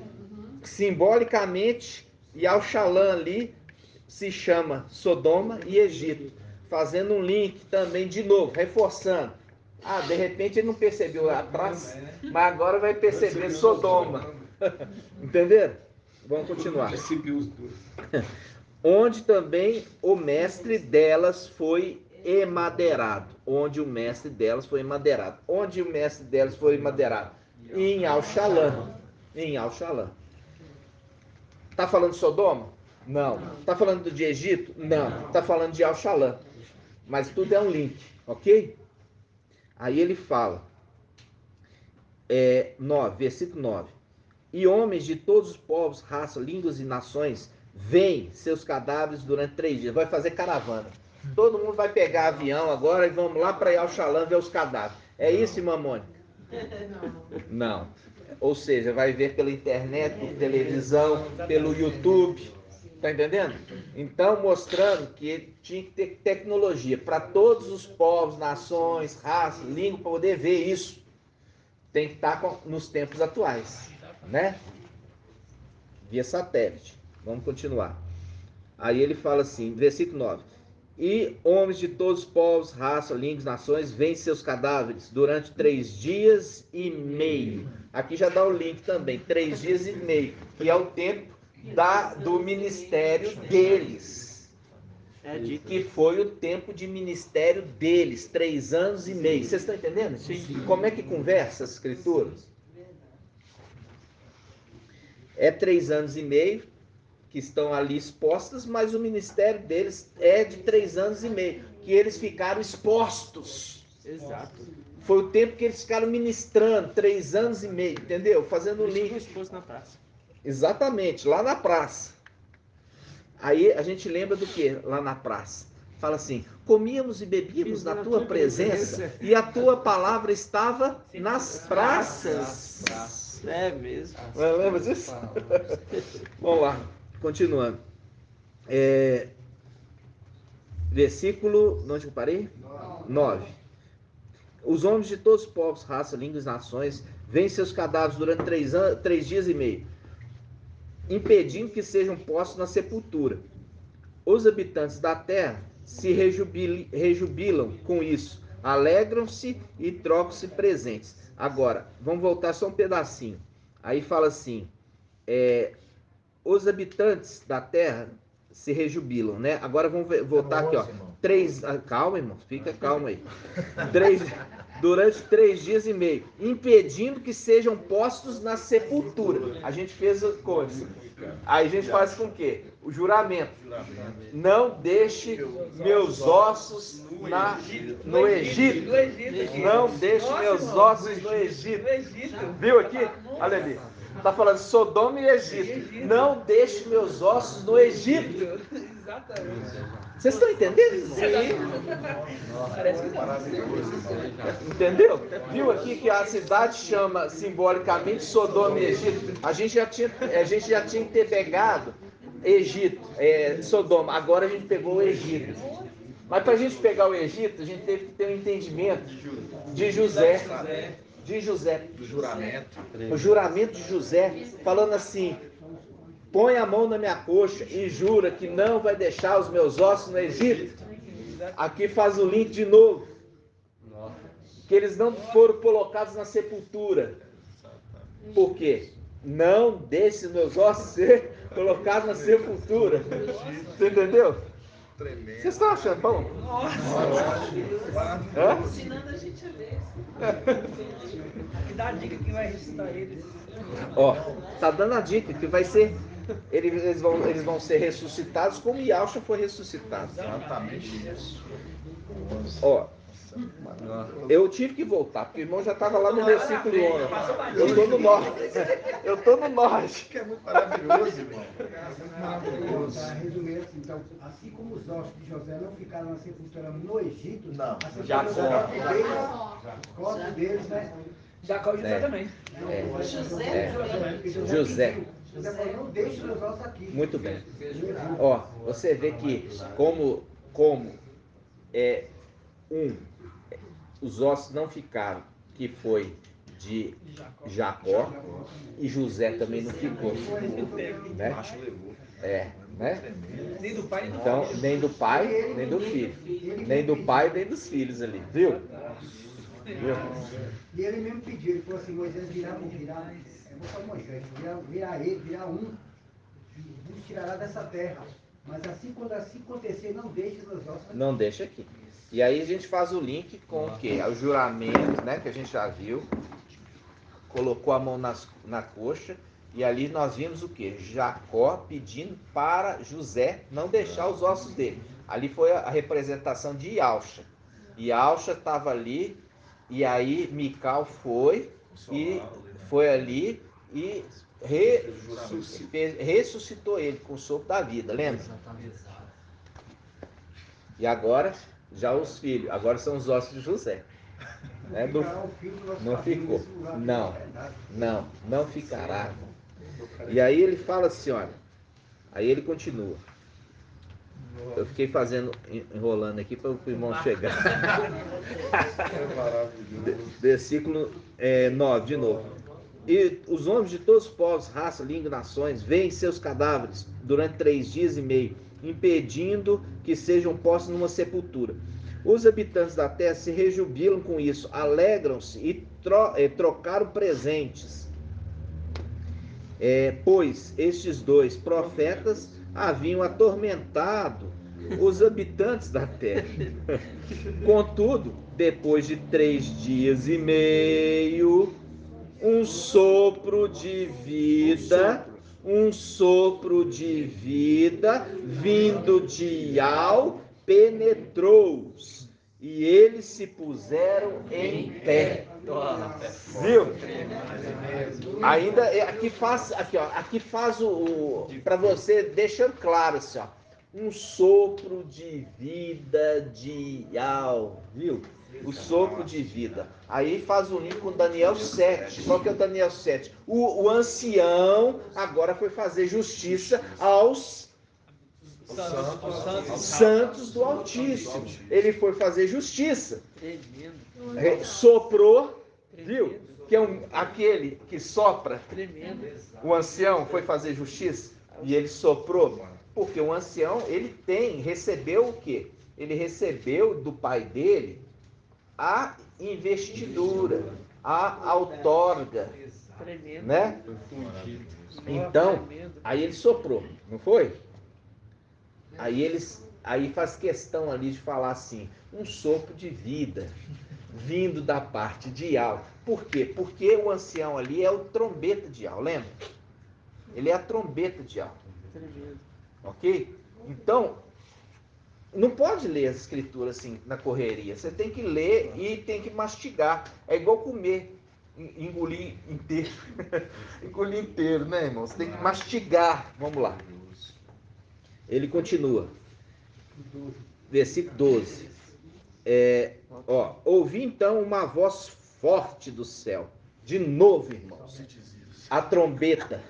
Simbolicamente, e Al-Shalom ali se chama Sodoma e Egito. Fazendo um link também, de novo, reforçando. De repente ele não percebeu lá atrás, mas agora vai perceber Sodoma. Entenderam? Vamos continuar. Onde também o mestre delas foi emadeirado. Onde o mestre delas foi emadeirado. Onde o mestre delas foi emadeirado? Em Al-Shalom. Em Al-Shalom. Está falando de Sodoma? Não. Está falando de Egito? Não. Está falando de Al-Shalom. Mas tudo é um link, ok? Aí ele fala, versículo 9. E homens de todos os povos, raças, línguas e nações, veem seus cadáveres durante 3 dias. Vai fazer caravana. Todo mundo vai pegar avião agora e vamos lá para Al-Shalom ver os cadáveres. É isso, irmã Mônica? Não. Ou seja, vai ver pela internet, por televisão, pelo YouTube. Tá entendendo? Então, mostrando que tinha que ter tecnologia para todos os povos, nações, raças, língua, para poder ver isso. Tem que estar nos tempos atuais, né? Via satélite. Vamos continuar. Aí ele fala assim, versículo 9. E homens de todos os povos, raças, línguas, nações, veem seus cadáveres durante 3 dias e meio. Aqui já dá o link também, 3 dias e meio, que é o tempo do ministério deles. Que foi o tempo de ministério deles, 3 anos e meio. Vocês estão entendendo? Sim. Como é que conversa as escrituras? É 3 anos e meio que estão ali expostas, mas o ministério deles é de 3 anos e meio, que eles ficaram expostos. Exato. Foi o tempo que eles ficaram ministrando, 3 anos e meio, entendeu? Fazendo o link. Exposto na praça. Exatamente, lá na praça. Aí a gente lembra do que lá na praça? Fala assim, comíamos e bebíamos na tua presença e a tua palavra estava nas praças. É mesmo. Lembra disso? Vamos lá, continuando. Versículo, onde eu parei? 9. Os homens de todos os povos, raças, línguas e nações veem seus cadáveres durante 3 dias e meio, impedindo que sejam postos na sepultura. Os habitantes da terra se rejubilam com isso, alegram-se e trocam-se presentes. Agora, vamos voltar só um pedacinho. Aí fala assim, os habitantes da terra se rejubilam, né? Agora vamos voltar aqui, ó. Calma, irmão, fica calmo aí. Durante 3 dias e meio, impedindo que sejam postos na sepultura. A gente fez a coisa. Aí a gente faz com o quê? O juramento. Não deixe meus ossos no Egito. Não deixe meus ossos no Egito. Viu aqui? Olha ali. Está falando Sodoma e Egito. Não deixe meus ossos no Egito. Exatamente. Vocês estão entendendo? Sim. Parece que maravilhoso, entendeu? Viu aqui que a cidade chama simbolicamente Sodoma e Egito? A gente já tinha que ter pegado Egito, Sodoma. Agora a gente pegou o Egito. Mas para a gente pegar o Egito, a gente teve que ter um entendimento de José. O juramento de José, falando assim: põe a mão na minha coxa e jura que não vai deixar os meus ossos no Egito. Aqui faz o link de novo. Que eles não foram colocados na sepultura. Por quê? Não deixe os meus ossos ser colocados na sepultura. Você entendeu? Tremendo. Vocês estão achando bom? Nossa! Ensinando a gente a ler. Que dá a dica que vai ressuscitar eles. Ó, tá dando a dica que vai ser. Eles vão ser ressuscitados como Yahshua foi ressuscitado. Exatamente isso. Ó, eu tive que voltar, porque o irmão já estava lá no versículo 11. Eu estou no norte. Que é muito maravilhoso, irmão. Maravilhoso. Resumindo assim, então, assim como os ossos de José não ficaram na sepultura no Egito, não. Os corpos deles, né? Jacó e José também. José. José falou, não deixe meus ossos aqui. Muito bem. Ó, você vê que como os ossos não ficaram, que foi de Jacó, e José também não ficou, né? Né? Nem do pai, então, nem do pai, nem do filho, nem do pai, nem dos filhos ali, viu? E ele mesmo pediu, ele falou assim: Moisés virá um, vos tirará dessa terra. Mas assim, quando assim acontecer, não deixe os ossos aqui. Não deixa aqui. E aí a gente faz o link com o quê? O juramento, né? Que a gente já viu. Colocou a mão na coxa. E ali nós vimos o quê? Jacó pedindo para José não deixar os ossos dele. Ali foi a representação de Yahshua. Yahshua estava ali. E aí Mical foi ali e ressuscitou ele com o sopro da vida, lembra? E agora, já os filhos, agora são os ossos de José. Né? Não ficou. Não ficará. E aí ele fala assim, olha, aí ele continua. Eu fiquei enrolando aqui para o irmão chegar. Versículo 9, de novo. E os homens de todos os povos, raças, línguas, nações, veem seus cadáveres durante 3 dias e meio, impedindo que sejam postos numa sepultura. Os habitantes da terra se rejubilam com isso, alegram-se e trocaram presentes. Pois estes 2 profetas haviam atormentado os habitantes da terra. Contudo, depois de 3 dias e meio, um sopro de vida vindo de Yahweh penetrou-os e eles se puseram em pé. Viu? Ainda aqui faz o para você deixando claro assim, ó, um sopro de vida de Yahweh, viu? O sopro de vida. Aí faz o link com Daniel 7. Qual que é o Daniel 7? O ancião agora foi fazer justiça aos santos do Altíssimo. Ele foi fazer justiça. Soprou, viu? Que é aquele que sopra. O ancião foi fazer justiça e ele soprou. Porque o ancião, ele recebeu o quê? Ele recebeu do pai dele a investidura, a outorga, né? Então, aí ele soprou, não foi? Aí faz questão ali de falar assim, um sopro de vida vindo da parte de Ial. Por quê? Porque o ancião ali é o trombeta de Ial, lembra? Ele é a trombeta de Ial. Ok? Então, não pode ler as escrituras assim na correria. Você tem que ler e tem que mastigar. É igual comer, engolir inteiro. Engolir inteiro, né, irmão? Você tem que mastigar. Vamos lá. Ele continua. Versículo 12. Ouvi então uma voz forte do céu. De novo, irmãos. A trombeta.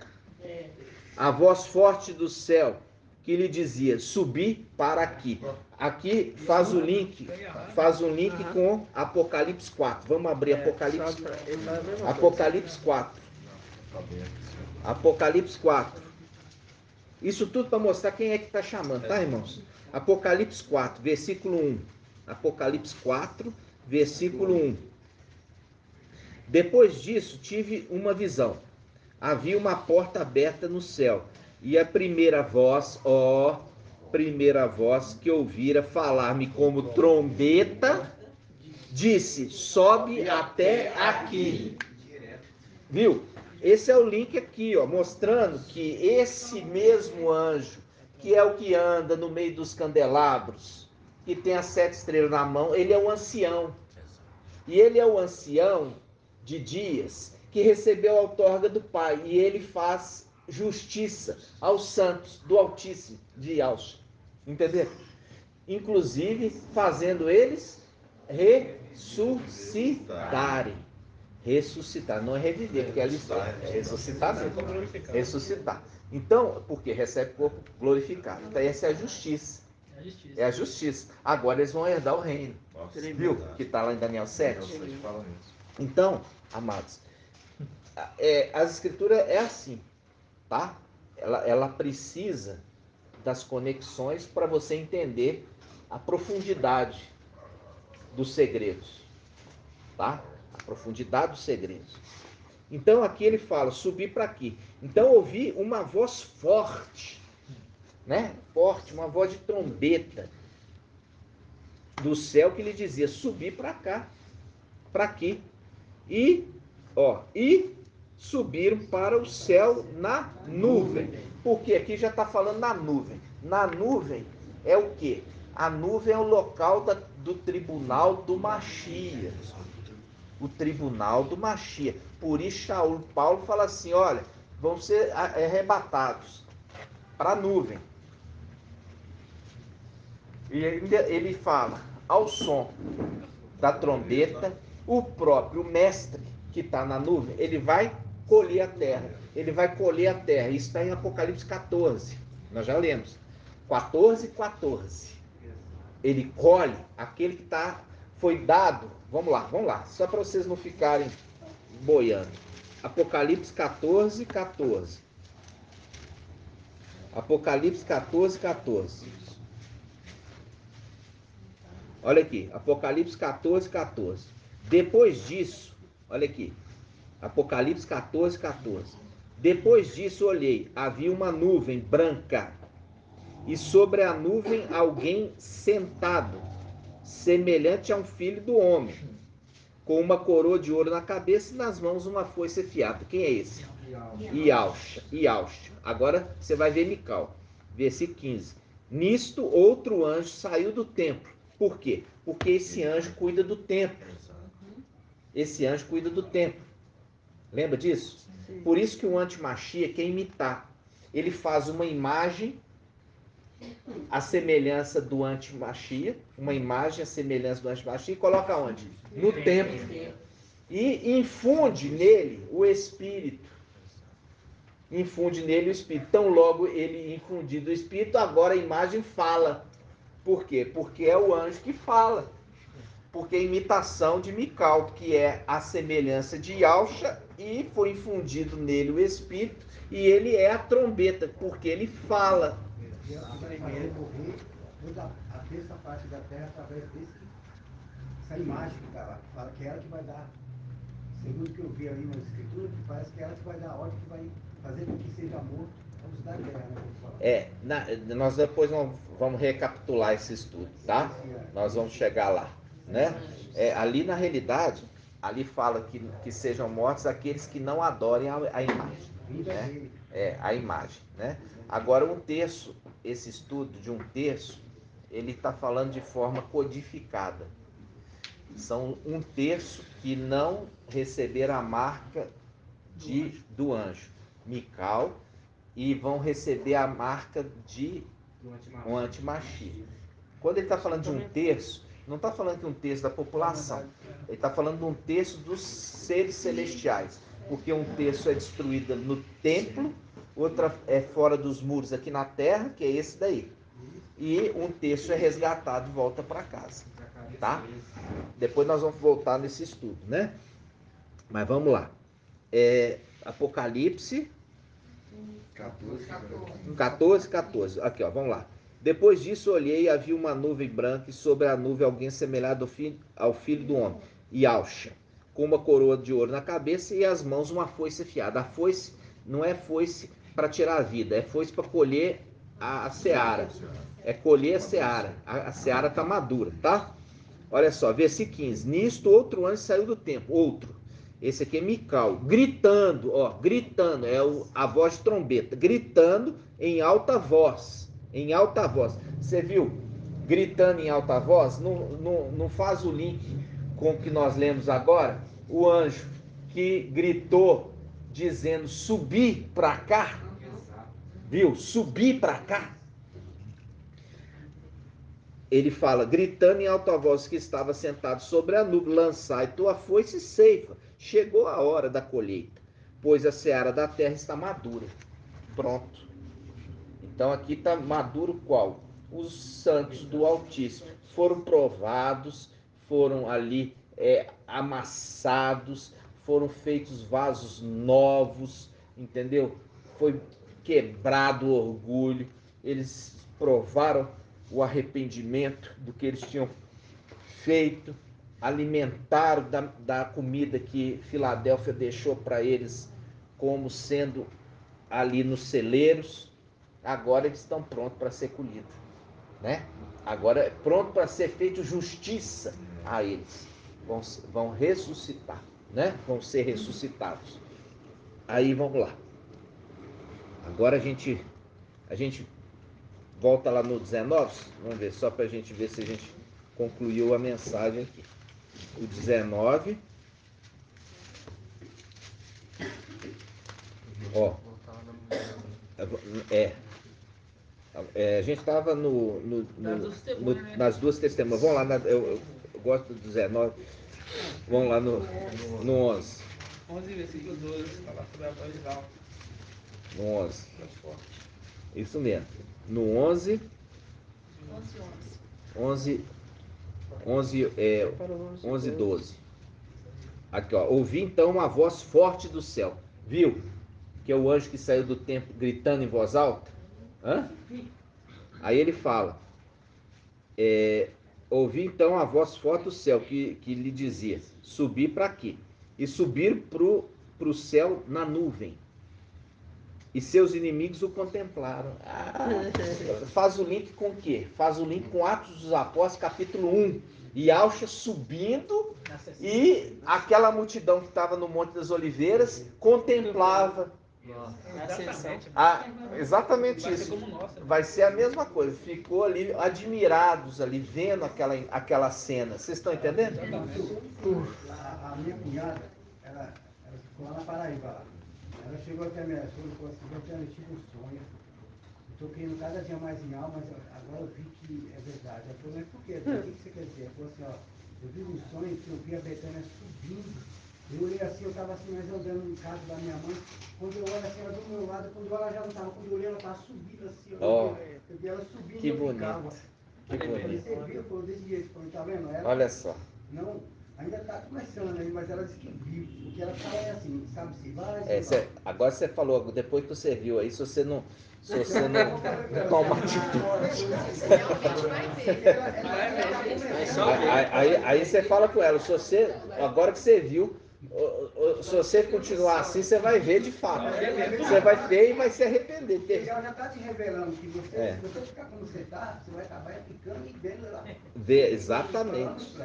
A voz forte do céu que lhe dizia: subi para aqui. Aqui faz o link com Apocalipse 4. Vamos abrir Apocalipse 4. Apocalipse 4. Apocalipse 4. Isso tudo para mostrar quem é que está chamando, tá, irmãos? Apocalipse 4, versículo 1. Apocalipse 4, versículo 1. Depois disso, tive uma visão. Havia uma porta aberta no céu. E a primeira voz que ouvira falar-me como trombeta, disse: sobe até aqui. Viu? Esse é o link aqui, ó, mostrando que esse mesmo anjo, que é o que anda no meio dos candelabros, que tem as 7 estrelas na mão, ele é o ancião. E ele é o ancião de dias que recebeu a outorga do Pai. E ele faz justiça aos santos do Altíssimo de Yahshua. Entendeu? Inclusive fazendo eles ressuscitarem. Ressuscitar, não é reviver, porque ali está, é ressuscitar mesmo. Ressuscitar. Então, porque recebe corpo glorificado. Então, essa é a justiça. É a justiça. Agora eles vão herdar o reino. Viu? Que está lá em Daniel 7. Então, amados, as escrituras é assim, tá? Ela precisa das conexões para você entender a profundidade dos segredos, tá? A profundidade dos segredos. Então aqui ele fala, subir para aqui. Então ouvi uma voz forte, né? Forte, uma voz de trombeta do céu que lhe dizia, subir para cá, para aqui. E subiram para o céu na nuvem. Porque aqui já está falando na nuvem. Na nuvem é o quê? A nuvem é o local do tribunal do Mashiach. O tribunal do Mashiach. Por isso Paulo fala assim, olha, vão ser arrebatados para a nuvem. E ainda ele fala, ao som da trombeta, o próprio mestre que está na nuvem, ele vai colher a terra. Ele vai colher a terra. Isso está em Apocalipse 14. Nós já lemos. 14. Ele colhe aquele que foi dado. Vamos lá. Só para vocês não ficarem boiando. Apocalipse 14. Apocalipse 14. Olha aqui, Apocalipse 14. Depois disso, olha aqui, Apocalipse 14. Depois disso olhei, havia uma nuvem branca, e sobre a nuvem alguém sentado, semelhante a um filho do homem, com uma coroa de ouro na cabeça e nas mãos uma foice afiada. Quem é esse? Yahshua. Agora você vai ver Mical, versículo 15. Nisto outro anjo saiu do templo. Por quê? Porque esse anjo cuida do templo. Esse anjo cuida do templo. Lembra disso? Sim. Por isso que o anti-Mashiach quer imitar. Ele faz uma imagem à semelhança do anti-Mashiach, uma imagem à semelhança do anti-Mashiach, e coloca onde? No templo. E infunde nele o Espírito. Então logo ele infundido o Espírito, agora a imagem fala. Por quê? Porque é o anjo que fala. Porque é imitação de Mical, que é a semelhança de Yahshua, e foi infundido nele o Espírito, e ele é a trombeta, porque ele fala. Fazer morrer toda a terça parte da terra através desse essa imagem que está lá, fala que é ela que vai dar, segundo o que eu vi ali na escritura, que parece que é ela que vai dar a ordem, que vai fazer com que seja morto a luz da guerra, né? Nós depois vamos recapitular esse estudo, tá? Nós vamos chegar lá, né? Ali na realidade, ali fala que sejam mortos aqueles que não adorem a imagem, né? A imagem, né? Agora esse estudo de 1/3, ele está falando de forma codificada. São 1/3 que não receberam a marca do anjo, Mical, e vão receber a marca de um antimachia. Quando ele está falando de 1/3, não está falando que 1/3 da população, ele está falando de 1/3 dos seres celestiais, porque 1/3 é destruída no templo, outra é fora dos muros aqui na terra, que é esse daí, e 1/3 é resgatado e volta para casa, tá? Depois nós vamos voltar nesse estudo, né? Mas vamos lá. Apocalipse 14. Aqui, ó, vamos lá. Depois disso olhei e havia uma nuvem branca, e sobre a nuvem alguém semelhante ao filho do homem, e Alcha, com uma coroa de ouro na cabeça e as mãos uma foice afiada. A foice não é foice para tirar a vida, é foice para colher a seara. É colher a seara. A seara está madura, tá? Olha só, versículo 15. Nisto outro anjo saiu do templo, esse aqui é Mical, gritando, gritando, a voz de trombeta, gritando em alta voz. Você viu? Gritando em alta voz, não faz o link com o que nós lemos agora? O anjo que gritou dizendo subir para cá, viu? Subir para cá. Ele fala, gritando em alta voz que estava sentado sobre a nuvem, lançai tua foice e ceifa. Chegou a hora da colheita, pois a seara da terra está madura. Pronto. Então aqui está maduro qual? Os santos do Altíssimo. Foram provados, foram ali amassados, foram feitos vasos novos, entendeu? Foi quebrado o orgulho, eles provaram o arrependimento do que eles tinham feito, alimentaram da comida que Filadélfia deixou para eles como sendo ali nos celeiros. Agora eles estão prontos para ser colhidos, né? Agora é pronto para ser feito justiça a eles. Vão ressuscitar, né? Vão ser ressuscitados. Aí vamos lá. Agora a gente volta lá no 19, vamos ver, só para a gente ver se a gente concluiu a mensagem aqui. O 19. A gente estava nas duas testemunhas. Vamos lá, eu gosto do 19. Vamos lá no 11. 11, versículo 12, falar sobre a voz alta. No 11. Isso mesmo. No 11. 12. Aqui, ó. Ouvi então uma voz forte do céu. Viu? Que é o anjo que saiu do templo gritando em voz alta. Aí ele fala. Ouvi então a voz forte do céu que lhe dizia: subir para aqui. E subir para o céu na nuvem. E seus inimigos o contemplaram. Faz o link com o quê? Faz o link com Atos dos Apóstolos, capítulo 1. E Alcha subindo, e aquela multidão que estava no Monte das Oliveiras contemplava. Exatamente isso. Vai ser a mesma coisa. Ficou ali admirados, ali, vendo aquela cena. Vocês estão entendendo? A minha cunhada, ela ficou lá na Paraíba. Lá. Ela chegou até a minha esposa e falou assim, eu tive um sonho. Estou querendo cada dia mais em alma, mas agora eu vi que é verdade. Ela falou, mas por quê? O que você quer dizer? Ela falou assim, eu vi um sonho que eu vi a Betânia subindo. Eu olhei assim, eu estava assim, mais andando em casa da minha mãe. Quando eu olho assim, ela do meu lado, quando ela já não estava, quando eu olhei, ela estava subindo assim. Eu vi ela subindo. Que bonito. Que bonito. Você viu, foi desse jeito, tá vendo? Ela, olha só. Não Ainda está começando aí, mas ela disse que viu, porque ela fala assim, sabe se vai, agora você falou, depois que você viu aí, se você não toma atitude. Aí você fala com ela, se você, agora que você viu, se você continuar assim, você vai ver de fato. Você vai ver e vai se arrepender. Ela já está te revelando que se você ficar como você está, você vai acabar ficando e vendo lá. Exatamente.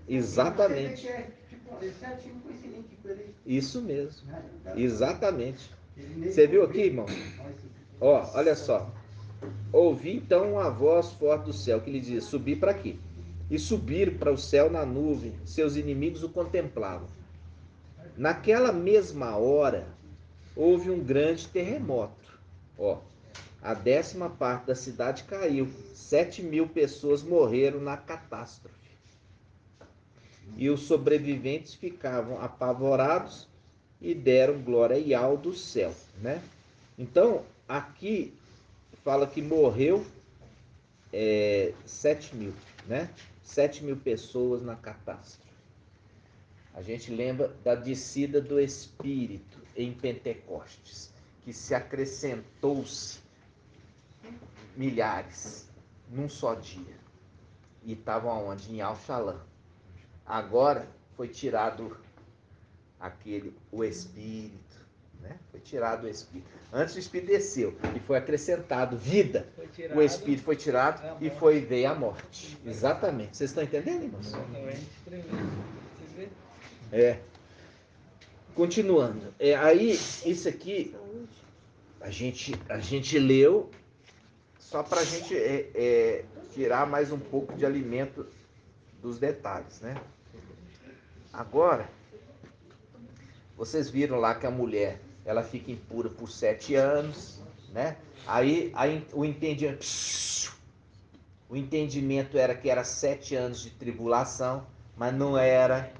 Exatamente. Isso mesmo. Exatamente. Você viu aqui, irmão? Ó, olha só. Ouvi então uma voz forte do céu que lhe dizia: subi para aqui. E subiram para o céu na nuvem, seus inimigos o contemplavam. Naquela mesma hora, houve um grande terremoto. Ó, a 10ª parte da cidade caiu. 7.000 pessoas morreram na catástrofe. E os sobreviventes ficavam apavorados e deram glória e ao do céu, né? Então, aqui fala que morreu 7.000, né? 7.000 pessoas na catástrofe. A gente lembra da descida do Espírito em Pentecostes, que se acrescentou-se milhares num só dia. E estavam aonde? Em Al-Shalom. Agora foi tirado o Espírito, né? Foi tirado o Espírito. Antes o Espírito desceu e foi acrescentado vida. O Espírito foi tirado e veio a morte. Exatamente. Vocês estão entendendo, irmãos? Continuando. Aí, isso aqui a gente leu só para a gente tirar mais um pouco de alimento dos detalhes, né? Agora, vocês viram lá que a mulher, ela fica impura por 7 anos, né? Aí o entendimento era que era 7 anos de tribulação, mas não era.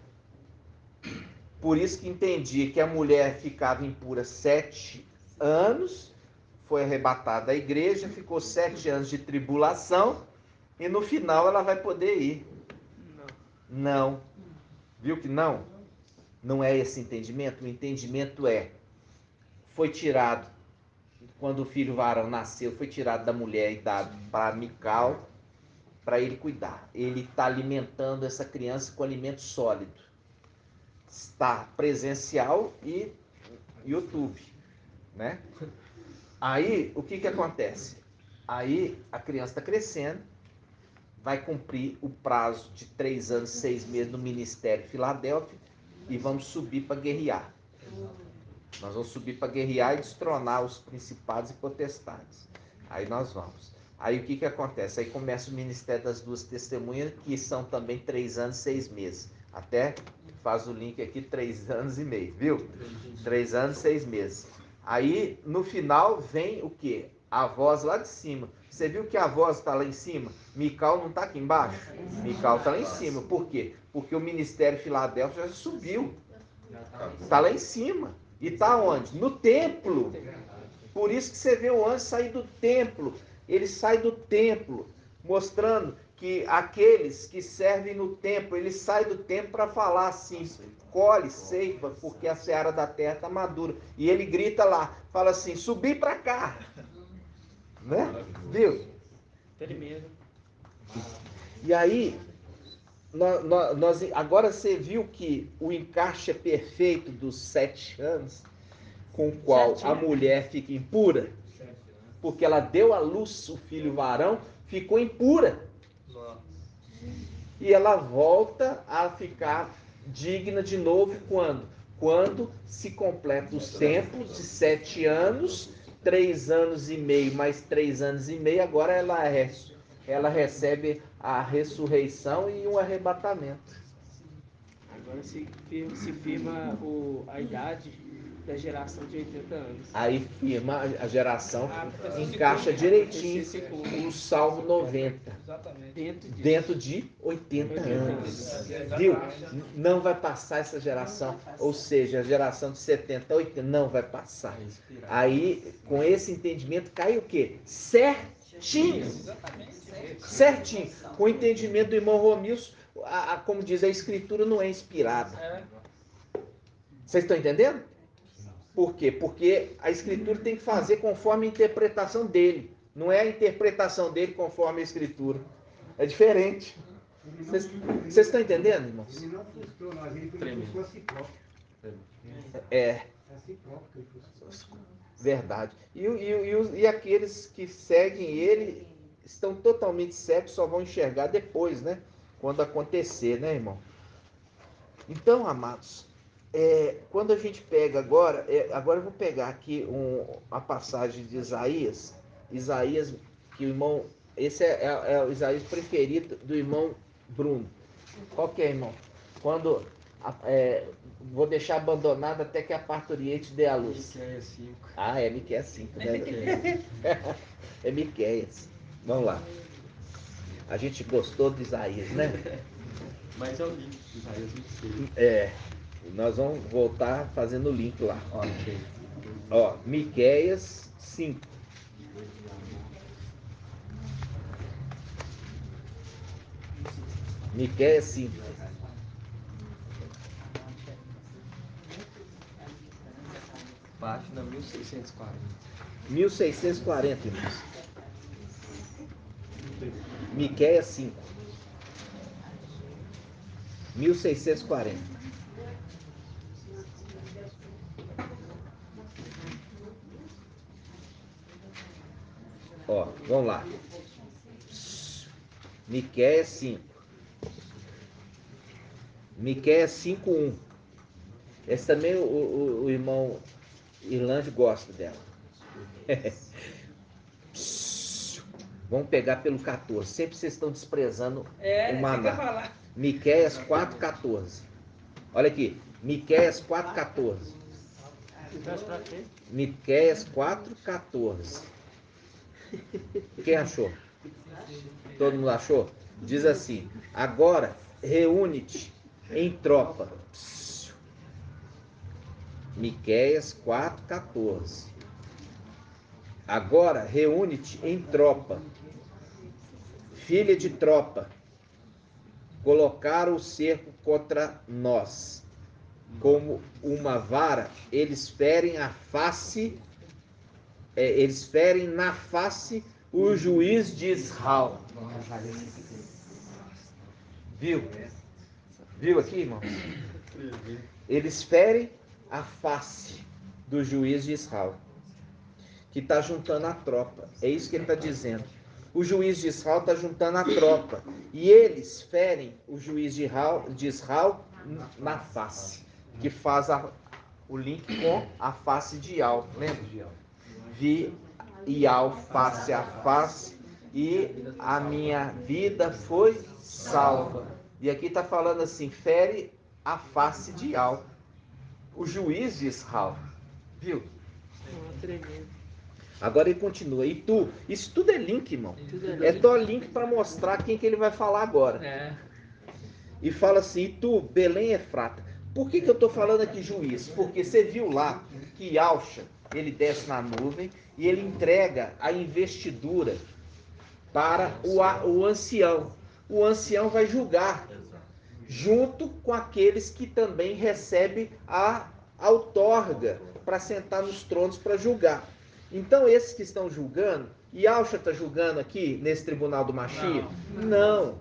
Por isso que entendi que a mulher ficava impura 7 anos, foi arrebatada da igreja, ficou 7 anos de tribulação, e no final ela vai poder ir. Não. Viu que não? Não é esse entendimento. O entendimento foi tirado, quando o filho varão nasceu, foi tirado da mulher e dado para Mical, para ele cuidar. Ele está alimentando essa criança com alimento sólido. Está presencial e YouTube, né? Aí, o que acontece? Aí, a criança está crescendo, vai cumprir o prazo de 3 anos, 6 meses no Ministério Filadélfia e vamos subir para guerrear. Nós vamos subir para guerrear e destronar os principados e potestades. Aí nós vamos. Aí o que acontece? Aí começa o Ministério das 2 testemunhas, que são também 3 anos, 6 meses. Até faz o link aqui, 3 anos e meio, viu? 3 anos, 6 meses. Aí, no final, vem o quê? A voz lá de cima. Você viu que a voz está lá em cima? Mical não está aqui embaixo? Mical está lá em cima. Por quê? Porque o Ministério Filadélfia já subiu. Está lá em cima. E está onde? No templo. Por isso que você vê o anjo sair do templo. Ele sai do templo, mostrando que aqueles que servem no templo, ele sai do templo para falar assim: colhe, ceifa, porque a seara da terra está madura. E ele grita lá, fala assim: subi para cá. Né? Viu? Tremendo. E aí, agora você viu que o encaixe é perfeito dos 7 anos, com o qual a mulher fica impura, porque ela deu à luz o filho varão, ficou impura. E ela volta a ficar digna de novo quando? Quando se completa os tempos de 7 anos, 3 anos e meio, mais 3 anos e meio, agora ela recebe a ressurreição e um arrebatamento. Agora se firma a idade da geração de 80 anos. Aí firma a geração, encaixa direitinho o Salmo 90. Dentro de 80 anos. Viu? Não vai passar essa geração. Ou seja, a geração de 70 a 80 não vai passar. Aí, com esse entendimento, cai o quê? Certinho. Certinho. Com o entendimento do irmão Romilson, como diz, a escritura não é inspirada. Vocês estão entendendo? Por quê? Porque a escritura tem que fazer conforme a interpretação dele. Não é a interpretação dele conforme a escritura. É diferente. Vocês estão entendendo, irmãos? Ele não frustrou nós, ele frustrou a si próprio. É. É a si próprio que ele frustrou. Verdade. E aqueles que seguem ele estão totalmente cegos, só vão enxergar depois, né? Quando acontecer, né, irmão? Então, amados, quando a gente pega agora, agora eu vou pegar aqui a passagem de Isaías, que o irmão, esse é o Isaías preferido do irmão Bruno. Qual que é, irmão? Quando vou deixar abandonado até que a parturiente dê a luz. Miqueias 5. Ah, é Miqueias 5, né? É Miqueias. Vamos lá. A gente gostou de Isaías, né? Mas é o link de Isaías 26. Nós vamos voltar fazendo o link lá. Ok. Ó, Miqueias 5. Miqueias 5. Página 1640. 1640, irmãos. Miqueias 5. 1640. Ó, vamos lá. Miqueias 5. Miqueias 5:1. Esse também o irmão Irlande gosta dela. Vamos pegar pelo 14. Sempre vocês estão desprezando o maná. Miqueias 4:14. Olha aqui. Miqueias 4:14. Miqueias 4:14. Quem achou? Todo mundo achou? Diz assim: agora reúne-te em tropa. Miqueias 4:14. Agora reúne-te em tropa, filha de tropa. Colocaram o cerco contra nós. Como uma vara, eles ferem a face, eles ferem na face o juiz de Israel. Viu? Viu aqui, irmão? Eles ferem a face do juiz de Israel, que está juntando a tropa. É isso que ele está dizendo. O juiz de Israel está juntando a tropa. E eles ferem o juiz de Israel na face, que faz o link com a face de Ial. Lembra? Vi Ial face a face e a minha vida foi salva. E aqui está falando assim, fere a face de Ial, o juiz de Israel. Viu? Agora ele continua. E tu, isso tudo é link, irmão. É só link para mostrar quem que ele vai falar agora. E fala assim, e tu, Belém Efrata. Por que eu estou falando aqui juiz? Porque você viu lá que Alcha, ele desce na nuvem e ele entrega a investidura para o ancião. O ancião vai julgar, junto com aqueles que também recebem a outorga para sentar nos tronos para julgar. Então esses que estão julgando, e Alcha está julgando aqui nesse tribunal do Mashiach? Não.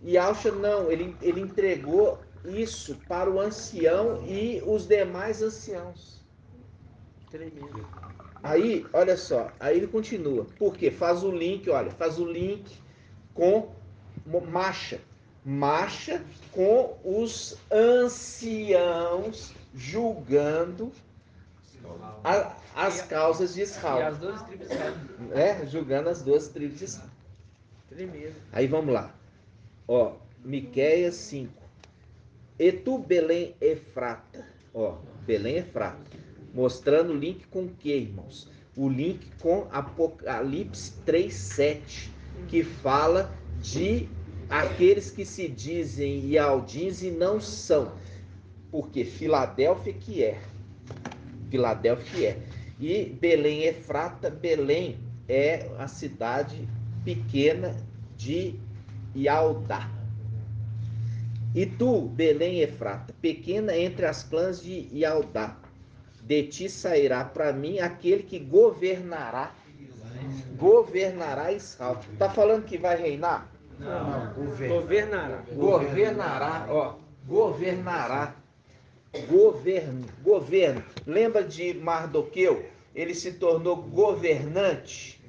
E Alcha não, ele entregou isso para o ancião e os demais anciãos. Aí, olha só, aí ele continua. Por quê? Faz o link, olha, faz o link com Macha. Macha com os anciãos julgando as causas de Israel. E as 12 tribos de Israel. Julgando as 12 tribos de Israel. Aí vamos lá. Ó, Miqueias 5. E tu, Belém Efrata. Ó, Belém Efrata. Mostrando o link com o que, irmãos? O link com Apocalipse 3:7, que fala de aqueles que se dizem Ialdins e não são. Porque Filadélfia que é. Filadélfia que é. E Belém Efrata, Belém é a cidade pequena de Ialdá. E tu, Belém Efrata, pequena entre as clãs de Ialdá, de ti sairá para mim aquele que governará Israel. Está falando que vai reinar? Não. Governará. Governo. Lembra de Mardoqueu? Ele se tornou governante.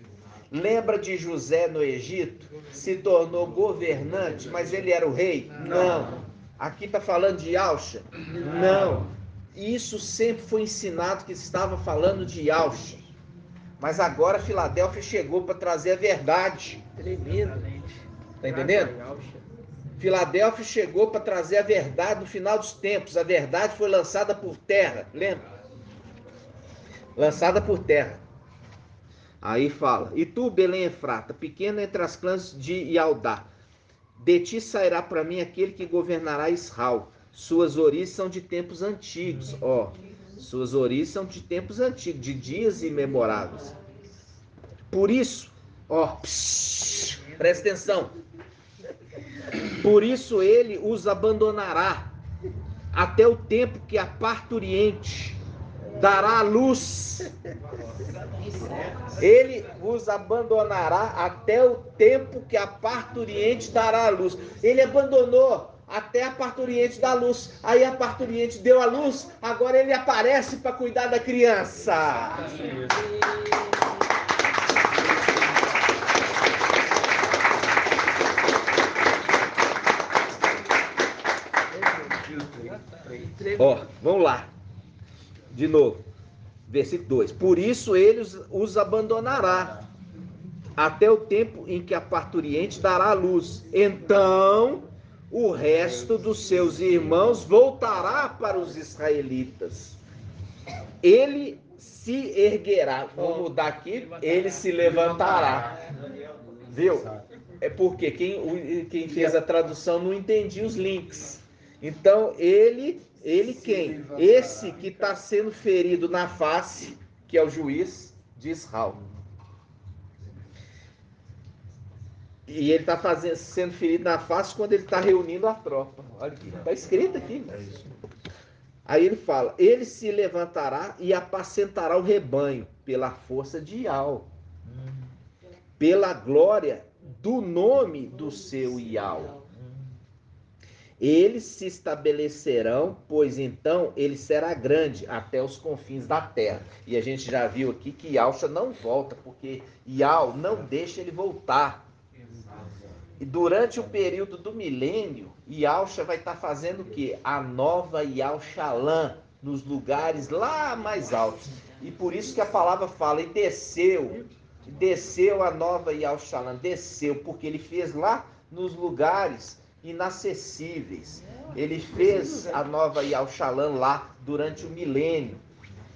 Lembra de José no Egito? Se tornou governante, mas ele era o rei? Não. Aqui está falando de Yahshua? Não. Isso sempre foi ensinado que estava falando de Yahshua. Mas agora Filadélfia chegou para trazer a verdade. Tremendo. Está entendendo? Filadélfia chegou para trazer a verdade no final dos tempos. A verdade foi lançada por terra. Lembra? Lançada por terra. Aí fala: e tu, Belém Efrata, pequena entre as clãs de Ialdá, de ti sairá para mim aquele que governará Israel. Suas origens são de tempos antigos. Suas origens são de tempos antigos, de dias imemoráveis. Por isso, presta atenção. Por isso ele os abandonará até o tempo que a parturiente dará a luz. Ele os abandonará até o tempo que a parturiente dará a luz. Ele abandonou até a parturiente dar a luz. Aí a parturiente deu a luz, agora ele aparece para cuidar da criança. Vamos lá. De novo. Versículo 2. Por isso ele os abandonará até o tempo em que a parturiente dará a luz. Então o resto dos seus irmãos voltará para os israelitas. Ele se erguerá. Vou mudar aqui. Ele se levantará. Viu? É porque quem fez a tradução não entendia os links. Então ele quem? Esse que está sendo ferido na face, que é o juiz de Israel. E ele está sendo ferido na face quando ele está reunindo a tropa. Olha aqui, está escrito aqui. Aí ele fala: ele se levantará e apacentará o rebanho pela força de Ial, pela glória do nome do seu Ial. Eles se estabelecerão, pois então ele será grande até os confins da terra. E a gente já viu aqui que Yahshua não volta, porque Ial não deixa ele voltar. E durante o período do milênio, Yahshua vai estar fazendo o quê? A nova Yahshalã, nos lugares lá mais altos. E por isso que a palavra fala: e desceu a nova Yahshalã, desceu, porque ele fez lá nos lugares inacessíveis. Ele fez a nova Yahshalã lá durante o milênio.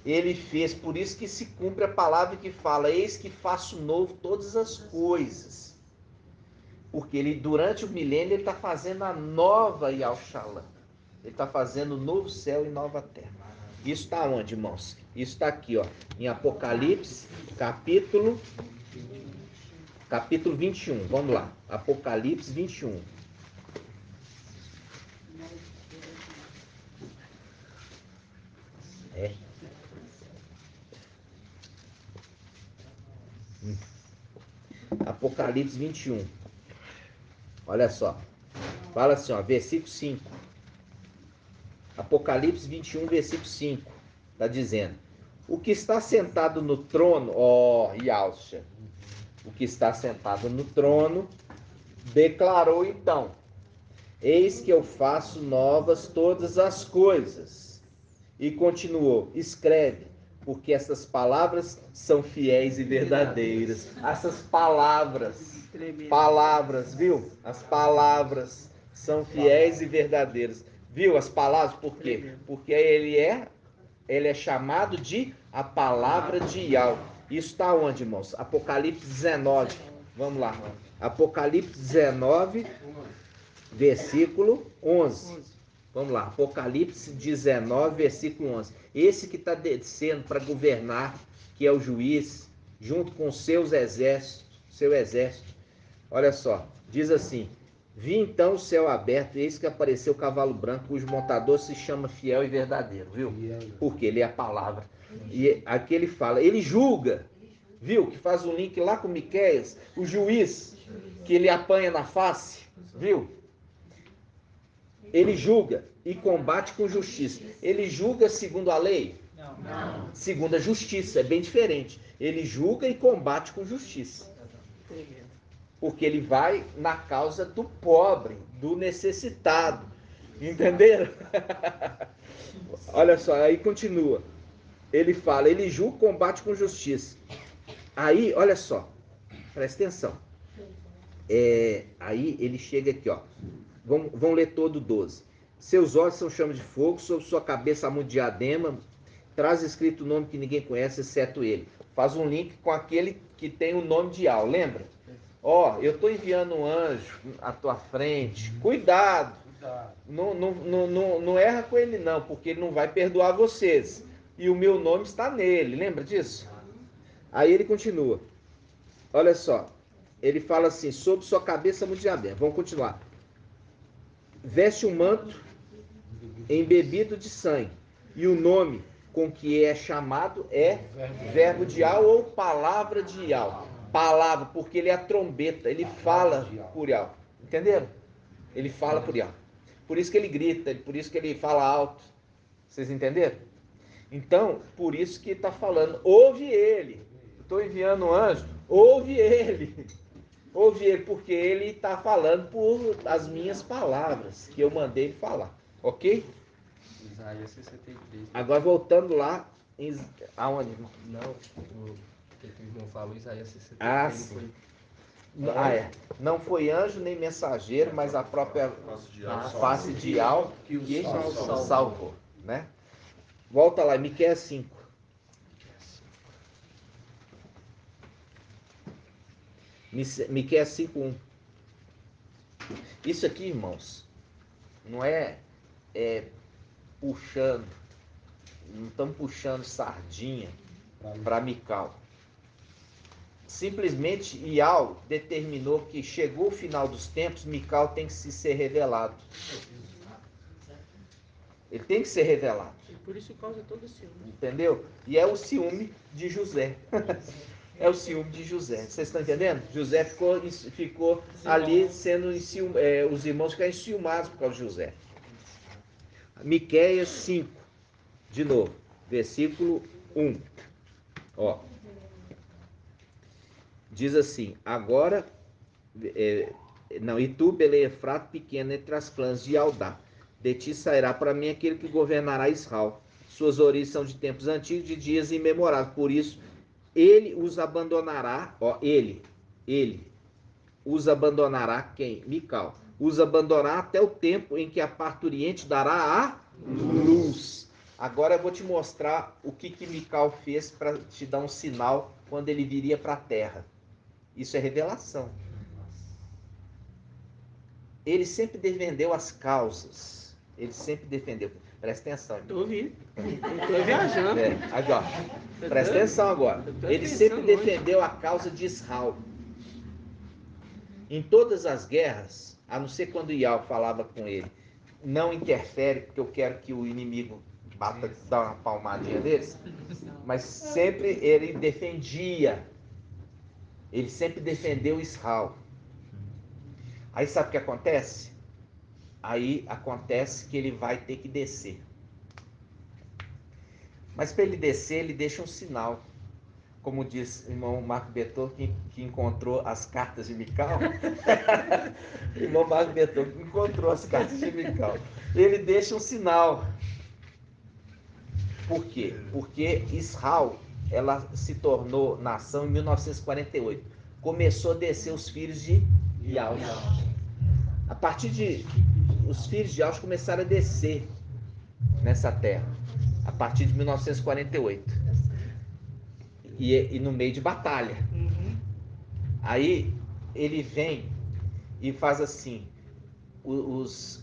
Ele fez, por isso que se cumpre a palavra que fala: eis que faço novo todas as coisas. Porque ele, durante o milênio, ele está fazendo a nova Yahshalã. Ele está fazendo um novo céu e nova terra. Isso está onde, irmãos? Isso está aqui, em Apocalipse, capítulo 21. Vamos lá. Apocalipse 21. Apocalipse 21. Olha só. Fala assim, versículo 5. Apocalipse 21, versículo 5. Está dizendo: o que está sentado no trono, Yahshua, o que está sentado no trono, declarou então: eis que eu faço novas todas as coisas. E continuou: escreve, porque essas palavras são fiéis e verdadeiras. Essas palavras, viu? As palavras são fiéis e verdadeiras. Viu as palavras? Por quê? Porque ele é chamado de a palavra de Yahweh. Isso está onde, irmãos? Apocalipse 19. Vamos lá. Apocalipse 19, versículo 11. Vamos lá, Apocalipse 19, versículo 11. Esse que está descendo para governar, que é o juiz, junto com seus exércitos, seu exército. Olha só, diz assim: Vi então o céu aberto, e eis que apareceu o cavalo branco, cujo montador se chama Fiel e Verdadeiro, viu? Porque ele é a palavra. E aqui ele fala, ele julga, viu? Que faz um link lá com Miqueias, o juiz que ele apanha na face, viu? Ele julga e combate com justiça. Ele julga segundo a lei? Não. Segundo a justiça, é bem diferente. Ele julga e combate com justiça. Porque ele vai na causa do pobre, do necessitado. Entenderam? Olha só, aí continua. Ele fala, ele julga e combate com justiça. Aí, olha só, presta atenção. Aí ele chega aqui, ó. Vamos ler todo o 12. Seus olhos são chama de fogo, sobre sua cabeça há um diadema, traz escrito o nome que ninguém conhece, exceto ele. Faz um link com aquele que tem o nome de Al, lembra? Ó, eu estou enviando um anjo à tua frente, cuidado. Não erra com ele não, porque ele não vai perdoar vocês. E o meu nome está nele, lembra disso? Aí ele continua. Olha só, ele fala assim, sobre sua cabeça há um diadema. Vamos continuar. Veste um manto embebido de sangue, e o nome com que é chamado é verbo de Al ou palavra de Al. Palavra, porque ele é a trombeta, ele fala por Al. Entenderam? Ele fala por Al. Por isso que ele grita, por isso que ele fala alto. Vocês entenderam? Então, por isso que está falando, ouve ele. Estou enviando um anjo, ouve ele. Ouve ele, porque ele está falando por as minhas palavras, que eu mandei ele falar. Ok? Isaías 63. Agora voltando lá, aonde, irmão? Não, o que o irmão falou, Isaías 63. Ah, sim. Não foi anjo nem mensageiro, mas a própria face de Al que o salvou, né? Volta lá, Miqueias 5. Miqueias 5:1. Isso aqui, irmãos, não é puxando, não estamos puxando sardinha para Mical. Simplesmente Ial determinou que chegou o final dos tempos, Mical tem que se ser revelado. Ele tem que ser revelado. E por isso causa todo o ciúme. Entendeu? E é o ciúme de José. É o ciúme de José. Vocês estão entendendo? José ficou ali sendo os irmãos ficaram enciumados por causa de José. Miqueias 5, de novo, versículo 1. Ó. Diz assim, agora, e tu, Belém Efrato, pequeno entre as clãs de Aldá, de ti sairá para mim aquele que governará Israel. Suas origens são de tempos antigos, de dias imemoráveis. Por isso, ele os abandonará, ele os abandonará quem? Mical. Os abandonará até o tempo em que a parturiente dará a luz. Agora eu vou te mostrar o que Mical fez para te dar um sinal quando ele viria para a terra. Isso é revelação. Ele sempre defendeu as causas. Ele sempre defendeu. Presta atenção. Estou ouvindo. Estou viajando. Agora, presta atenção agora. Ele sempre defendeu a causa de Israel. Em todas as guerras, a não ser quando Ial falava com ele, não interfere, porque eu quero que o inimigo dá uma palmadinha deles, mas sempre ele defendia. Ele sempre defendeu Israel. Aí sabe o que acontece? Aí acontece que ele vai ter que descer. Mas para ele descer, ele deixa um sinal. Como diz o irmão Marco Beton, que encontrou as cartas de Mical. O irmão Marco Beton encontrou as cartas de Mical. Ele deixa um sinal. Por quê? Porque Israel, ela se tornou nação em 1948. Começou a descer os filhos de Ial. A partir de... Os filhos de Ial começaram a descer nessa terra. A partir de 1948. E no meio de batalha. Aí ele vem e faz assim. Os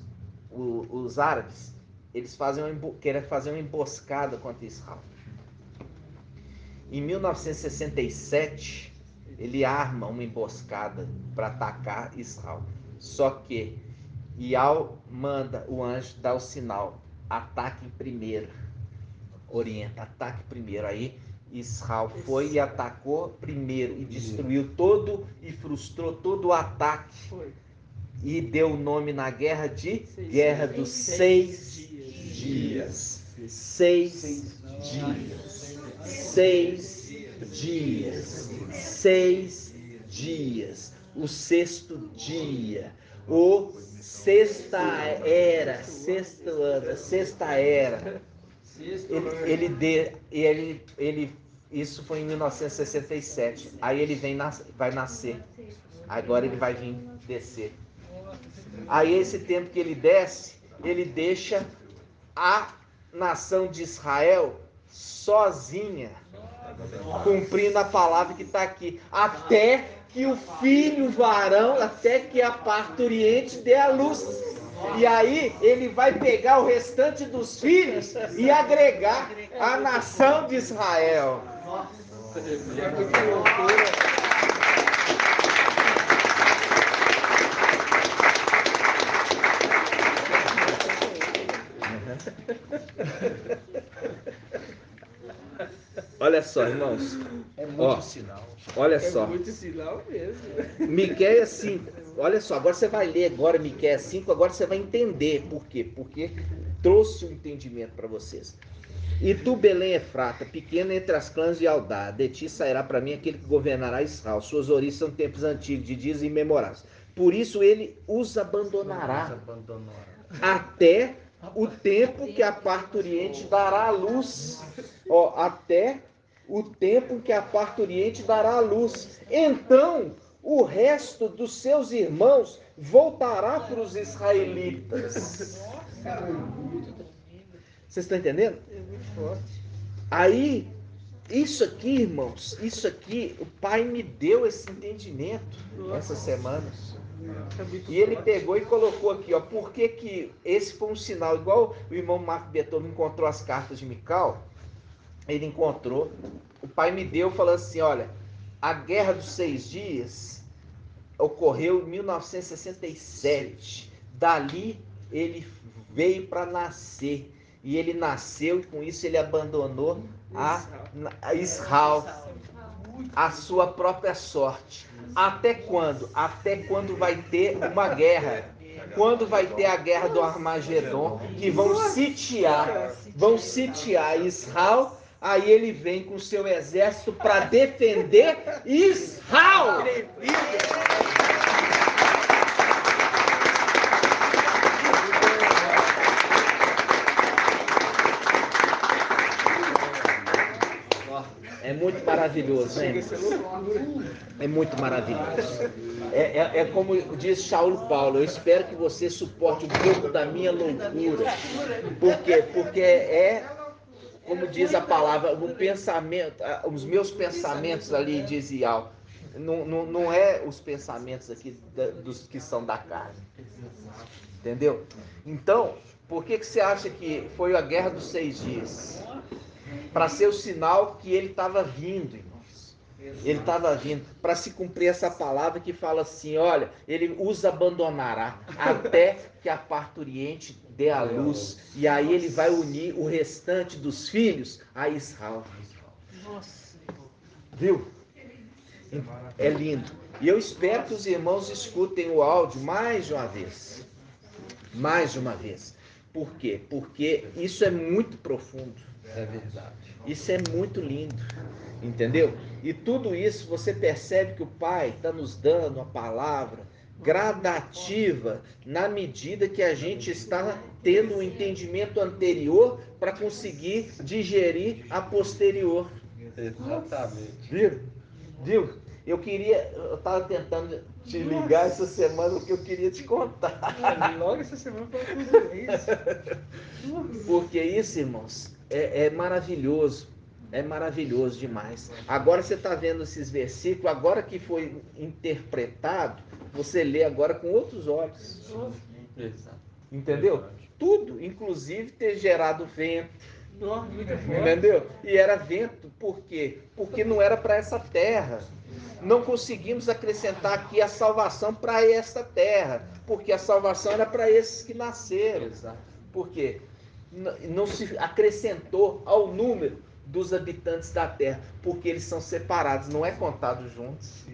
árabes, eles querem fazer uma emboscada contra Israel. Em 1967, ele arma uma emboscada para atacar Israel. Só que Ial manda o anjo dar o sinal, ataque primeiro, orienta, ataque primeiro. Aí Israel foi e atacou primeiro e destruiu todo e frustrou todo o ataque. E deu o nome na guerra de Guerra dos 6 dias. 6 dias. 6 dias. 6 dias. O sexto dia. O sexta era. Isso foi em 1967. Aí ele vai nascer. Agora ele vai vir descer. Aí esse tempo que ele desce, ele deixa a nação de Israel sozinha, cumprindo a palavra que está aqui, até que o filho varão, até que a parturiente dê a luz. E aí ele vai pegar o restante dos filhos e agregar a nação de Israel. Nossa, é muita loucura. Olha só, irmãos. É muito sinal. Olha só. É muito sinal mesmo. Miqueias 5. Olha só, agora você vai ler agora Miqueias 5, agora você vai entender por quê? Porque trouxe um entendimento para vocês. E tu, Belém Efrata, pequena entre as clãs de Aldá, de ti sairá para mim aquele que governará Israel. Suas origens são tempos antigos, de dias imemoráveis. Por isso ele os abandonará até o tempo que a parturiente dará a luz. Até o tempo que a parturiente dará a luz. Então, o resto dos seus irmãos voltará para os israelitas. Vocês estão entendendo? É muito forte. Aí, isso aqui, irmãos, isso aqui, o Pai me deu esse entendimento essas semanas. E ele pegou e colocou aqui, por que esse foi um sinal, igual o irmão Marco Beethoven encontrou as cartas de Mical, ele encontrou, o Pai me deu falando assim, olha, a Guerra dos 6 Dias ocorreu em 1967, dali ele veio para nascer, e ele nasceu e com isso ele abandonou a Israel, a sua própria sorte. Até quando? Até quando vai ter uma guerra. Quando vai ter a guerra do Armagedon, que vão sitiar Israel, aí ele vem com seu exército para defender Israel. É muito maravilhoso, né? É muito maravilhoso. É como diz Saulo Paulo, eu espero que você suporte um pouco da minha loucura. Por quê? Porque como diz a palavra, o pensamento, os meus pensamentos ali, diz Ial, não é os pensamentos aqui dos que são da carne. Entendeu? Então, por que você acha que foi a Guerra dos 6 Dias? Para ser o sinal que ele estava vindo, irmãos. Ele estava vindo para se cumprir essa palavra que fala assim, olha, ele os abandonará até que a parturiente dê a luz. E aí ele vai unir o restante dos filhos a Israel. Viu? É lindo. E eu espero que os irmãos escutem o áudio mais de uma vez. Mais de uma vez. Por quê? Porque isso é muito profundo. É verdade. Isso é muito lindo, entendeu? E tudo isso você percebe que o Pai está nos dando a palavra gradativa na medida que a gente está tendo um entendimento anterior para conseguir digerir a posterior. Exatamente. Viu? Eu estava tentando te ligar essa semana o que eu queria te contar. Logo essa semana foi tudo isso. Porque isso, irmãos, é maravilhoso. É maravilhoso demais. Agora você está vendo esses versículos, agora que foi interpretado, você lê agora com outros olhos. Entendeu? Tudo, inclusive ter gerado vento. Entendeu? E era vento, por quê? Porque não era para essa terra. não conseguimos acrescentar aqui a salvação para esta terra, porque a salvação era para esses que nasceram. Por quê? Não se acrescentou ao número dos habitantes da terra, porque eles são separados, não é contado juntos.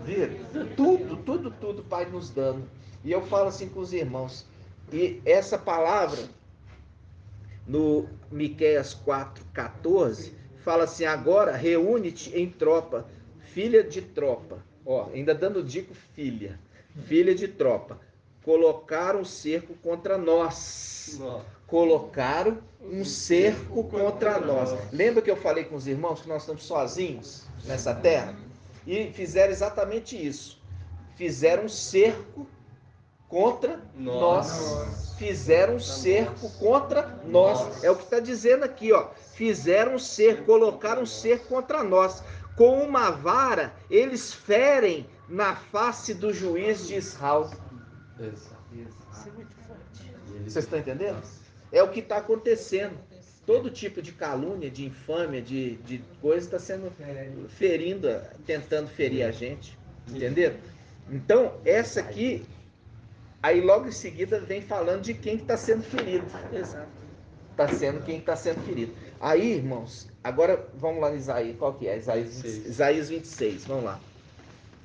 Viram? Tudo o Pai nos dando. E eu falo assim com os irmãos, e essa palavra no Miqueias 4,14 fala assim: agora reúne-te em tropa, filha de tropa. Ó, ainda dando dico filha de tropa. Colocaram um cerco contra nós. Colocaram um cerco contra nós. Lembra que eu falei com os irmãos que nós estamos sozinhos nessa terra? E fizeram exatamente isso. Fizeram um cerco contra nós. Fizeram um cerco contra nós. É o que está dizendo aqui, ó. Fizeram um cerco, colocaram um cerco contra nós. Com uma vara, eles ferem na face do juiz de Israel. Vocês estão entendendo? É o que está acontecendo. Todo tipo de calúnia, de infâmia, de coisa está sendo ferindo, tentando ferir a gente. Entenderam? Então, essa aqui, aí logo em seguida vem falando de quem está sendo ferido. Exato. Quem está sendo ferido. Aí, irmãos, agora vamos lá em Isaías. Qual que é? Isaías 26. Vamos lá.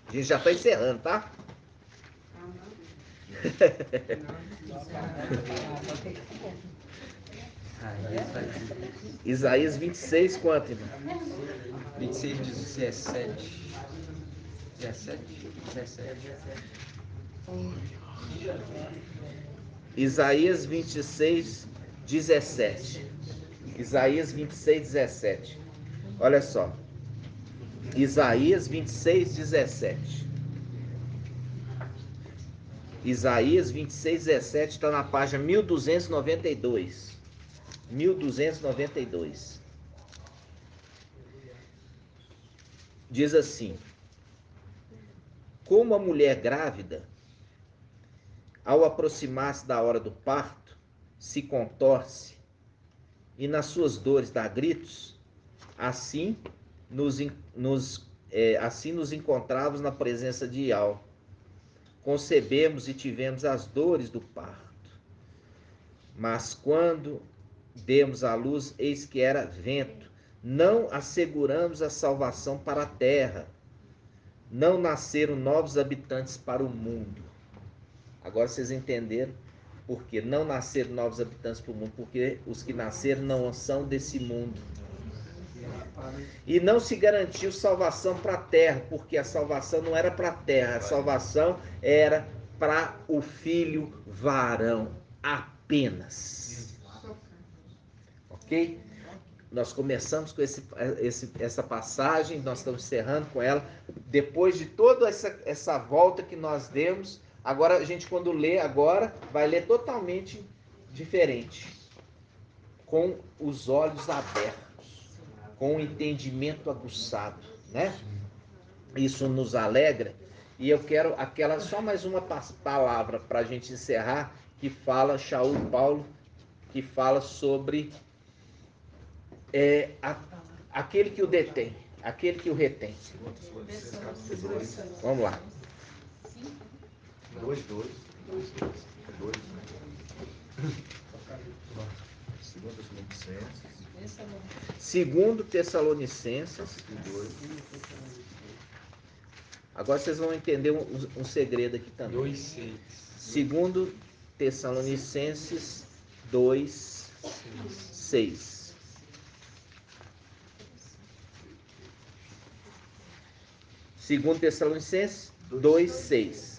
A gente já está encerrando, tá? Isaías 26, quanto, irmão? 26, 17. 17. Isaías 26, 17. Isaías 26, 17. Olha só. Isaías 26, 17. Isaías 26, 17 está na página 1292. 1292. Diz assim: como a mulher grávida, ao aproximar-se da hora do parto, se contorce e nas suas dores dá gritos, assim nos encontrávamos na presença de Iau. Concebemos e tivemos as dores do parto. Mas quando demos à luz, eis que era vento. Não asseguramos a salvação para a terra. Não nasceram novos habitantes para o mundo. Agora vocês entenderam por que não nasceram novos habitantes para o mundo? Porque os que nasceram não são desse mundo. E não se garantiu salvação para a terra, porque a salvação não era para a terra, a salvação era para o filho varão apenas. Ok? Nós começamos com essa passagem, nós estamos encerrando com ela. Depois de toda essa volta que nós demos, agora a gente, quando lê agora, vai ler totalmente diferente, com os olhos abertos, com o entendimento aguçado, né? Isso nos alegra. E eu quero só mais uma palavra para a gente encerrar, que fala, Shaul Paulo, que fala sobre aquele que o detém, aquele que o retém. Vamos lá. 2. Segundo Tessalonicenses. Agora vocês vão entender um segredo aqui também. 2:6. Segundo Tessalonicenses 2:6. Segundo Tessalonicenses 2:6.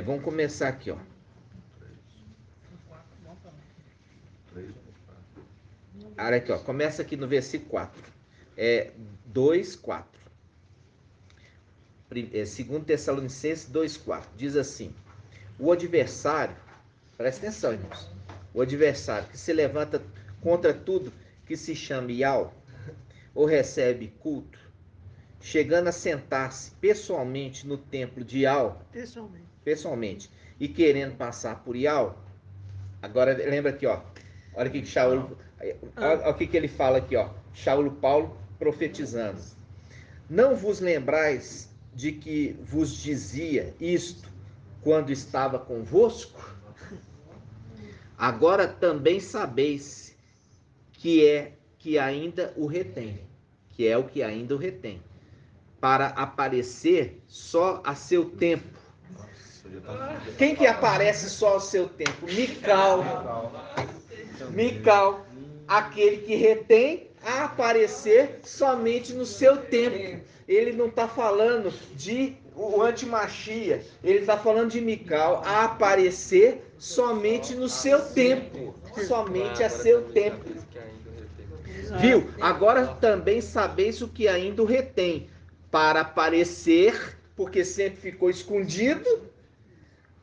Vamos começar aqui, ó. 3. Olha aqui, ó. Começa aqui no versículo 4. 2:4. Segundo Tessalonicenses 2:4. Diz assim: o adversário, presta atenção, irmãos. O adversário que se levanta contra tudo que se chama Iau, ou recebe culto, chegando a sentar-se pessoalmente no templo de Ial, pessoalmente, e querendo passar por Ial, agora lembra aqui, ó, olha o que Shaul, olha o que ele fala aqui, ó, Shaul Paulo profetizando. Não vos lembrais de que vos dizia isto quando estava convosco? Agora também sabeis que ainda o retém, que é o que ainda o retém, para aparecer só a seu tempo. Quem que aparece só ao seu tempo? Mical, aquele que retém a aparecer somente no seu tempo. Ele não está falando de o antimachia, ele está falando de Mical a aparecer somente no seu tempo, somente a seu tempo. Viu? Agora também sabeis o que ainda o retém, para aparecer, porque sempre ficou escondido,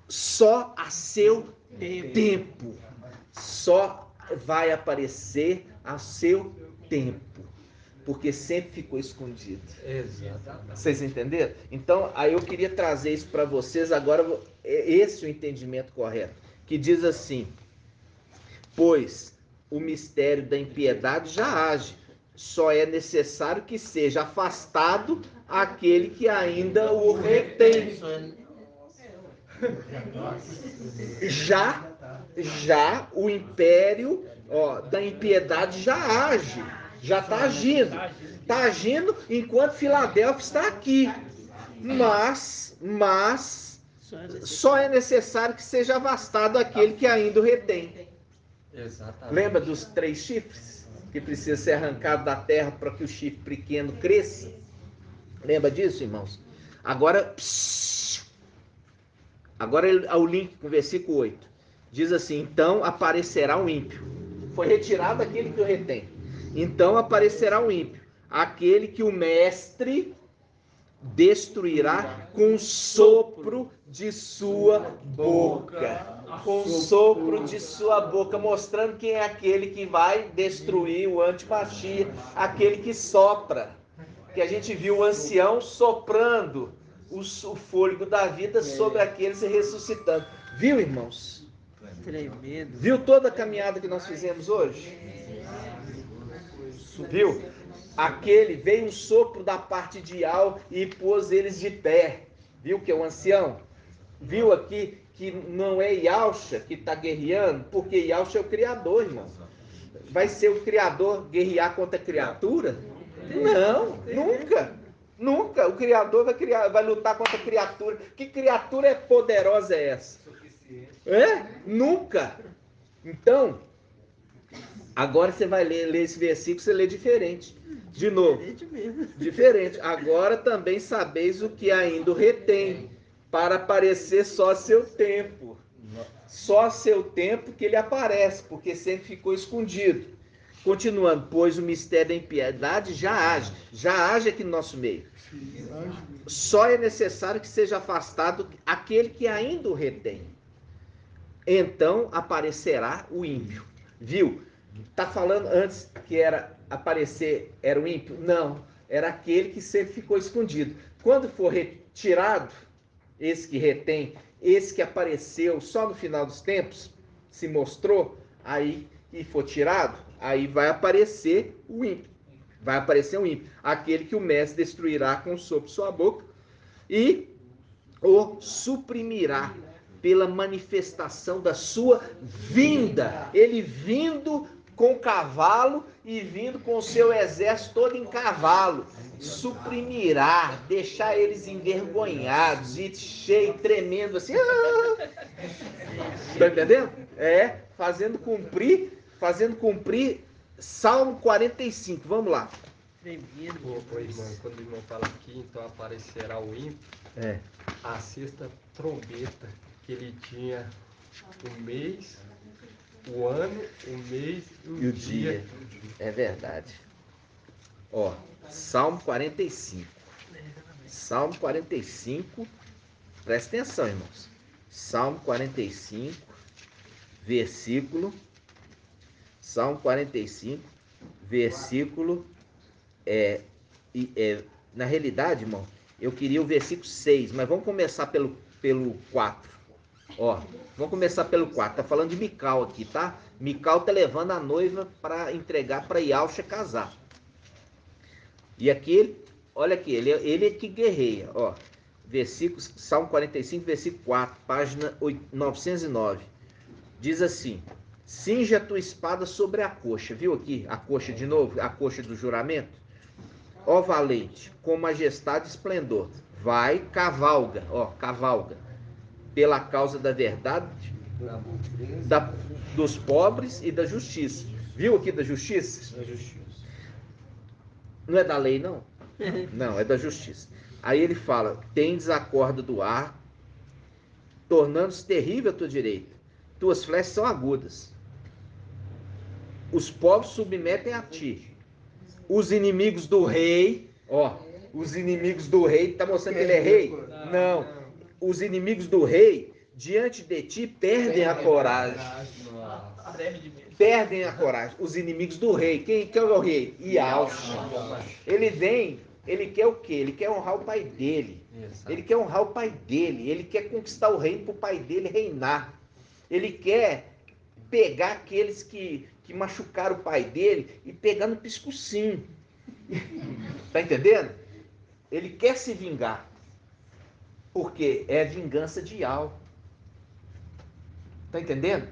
só a seu tempo. Só vai aparecer a seu tempo, porque sempre ficou escondido. Exatamente. Vocês entenderam? Então, aí eu queria trazer isso para vocês agora, esse é o entendimento correto, que diz assim: pois o mistério da impiedade já age, só é necessário que seja afastado aquele que ainda o retém. Já o império, ó, da impiedade já age, já está agindo. Está agindo enquanto Filadélfia está aqui. Mas só é necessário que seja afastado aquele que ainda o retém. Exatamente. Lembra dos 3 chifres que precisa ser arrancado da terra para que o chifre pequeno cresça? Lembra disso, irmãos? Agora o link com o versículo 8. Diz assim: então aparecerá o ímpio. Foi retirado aquele que o retém. Então aparecerá o ímpio, aquele que o mestre destruirá com o sopro de sua boca. Com o sopro de sua boca, mostrando quem é aquele que vai destruir o antimachia, aquele que sopra. Que a gente viu o ancião soprando o fôlego da vida sobre aqueles ressuscitando. Viu, irmãos? Tremendo. Viu toda a caminhada que nós fizemos hoje? Viu? Veio um sopro da parte de Ial e pôs eles de pé. Viu que é o ancião? Viu aqui que não é Yahshua que está guerreando, porque Yahshua é o Criador, irmão. Vai ser o Criador guerrear contra a criatura? Não, nunca. Nunca. O Criador vai lutar contra a criatura. Que criatura poderosa é essa? Nunca. Então, agora você vai ler esse versículo, você lê diferente. De novo. Diferente. Agora também sabeis o que ainda o retém, para aparecer só a seu tempo. Só a seu tempo que ele aparece, porque sempre ficou escondido. Continuando, pois o mistério da impiedade já age aqui no nosso meio. Só é necessário que seja afastado aquele que ainda o retém. Então aparecerá o ímpio. Viu? Tá falando antes que era o ímpio? Não, era aquele que sempre ficou escondido. Quando for retirado, esse que retém, esse que apareceu só no final dos tempos, se mostrou, aí e for tirado, aí vai aparecer o ímpio. Vai aparecer o ímpio, aquele que o mestre destruirá com o sopro de sua boca e o suprimirá pela manifestação da sua vinda. Ele vindo com cavalo e vindo com o seu exército todo em cavalo. Suprimirá, deixar eles envergonhados e cheio, tremendo assim. Tá entendendo? Fazendo cumprir Salmo 45. Vamos lá. Irmão, quando o irmão fala aqui, então aparecerá o ímpio, a sexta trombeta, que ele tinha o mês, o ano, o mês e o dia. É verdade. Ó, Salmo 45. Salmo 45. Presta atenção, irmãos. Salmo 45, versículo. Salmo 45, versículo Na realidade, irmão, eu queria o versículo 6, mas vamos começar pelo 4. Ó, vamos começar pelo 4. Tá falando de Mical aqui, tá? Mical tá levando a noiva para entregar para Ialcha casar. E aqui, olha aqui, ele é que guerreia, ó. Salmo 45, versículo 4, página 909. Diz assim: cinge a tua espada sobre a coxa. Viu aqui a coxa de novo? A coxa do juramento. Ó valente, com majestade e esplendor. Vai, cavalga, ó, cavalga. Pela causa da verdade, dos pobres e da justiça. Viu aqui da justiça? Da justiça. Não é da lei, não? Não, é da justiça. Aí ele fala: tendes a corda do ar, tornando-se terrível a tua direita. Tuas flechas são agudas. Os povos submetem a ti. Os inimigos do rei, ó, os inimigos do rei, tá mostrando que ele é rei? Não. Os inimigos do rei, diante de ti, perdem a coragem. Perdem a coragem. Os inimigos do rei. Quem é o rei? Ialcha. Ele vem, ele quer o quê? Ele quer honrar o pai dele. Ele quer honrar o pai dele. Ele quer conquistar o reino para o pai dele reinar. Ele quer pegar aqueles que machucaram o pai dele e pegar no pescocinho. Tá entendendo? Ele quer se vingar. Porque é a vingança de Ial. Tá entendendo?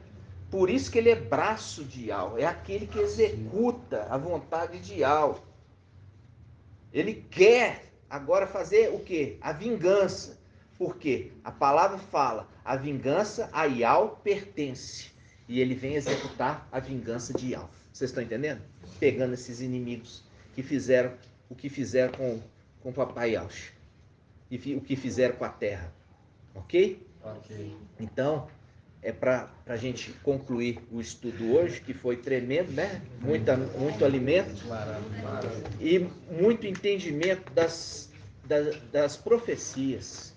Por isso que ele é braço de Ial. É aquele que executa a vontade de Ial. Ele quer agora fazer o quê? A vingança. Porque a palavra fala: a vingança a Ial pertence. E ele vem executar a vingança de Ial. Vocês estão entendendo? Pegando esses inimigos que fizeram o que fizeram com o papai Ialcha. E o que fizeram com a terra. Ok? Ok. Então, é para a gente concluir o estudo hoje, que foi tremendo, né? Muito alimento e muito entendimento das profecias.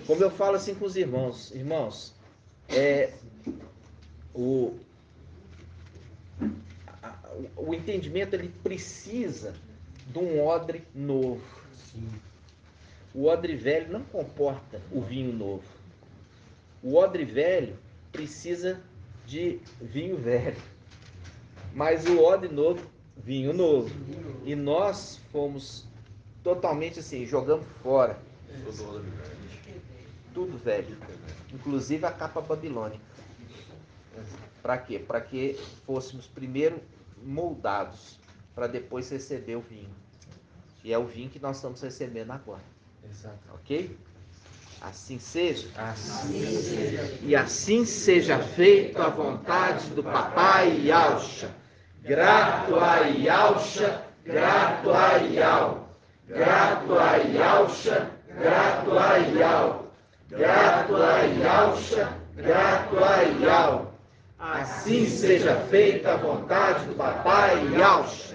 Como eu falo assim com os irmãos, o entendimento ele precisa de um odre novo. Sim. O odre velho não comporta o vinho novo. O odre velho precisa de vinho velho. Mas o odre novo, vinho novo. E nós fomos totalmente assim, jogamos fora. Tudo velho. Inclusive a capa babilônica. Para quê? Para que fôssemos primeiro moldados, para depois receber o vinho. E é o vinho que nós estamos recebendo agora. Exato. Ok? Assim seja. Assim seja. E assim seja feito a vontade do papai Ialcha. Grato a Ialcha, grato a Ial. Grato a Ialcha, grato a Ial. Grato a Ialcha, grato a Ial. Assim seja feita a vontade do papai Ialcha.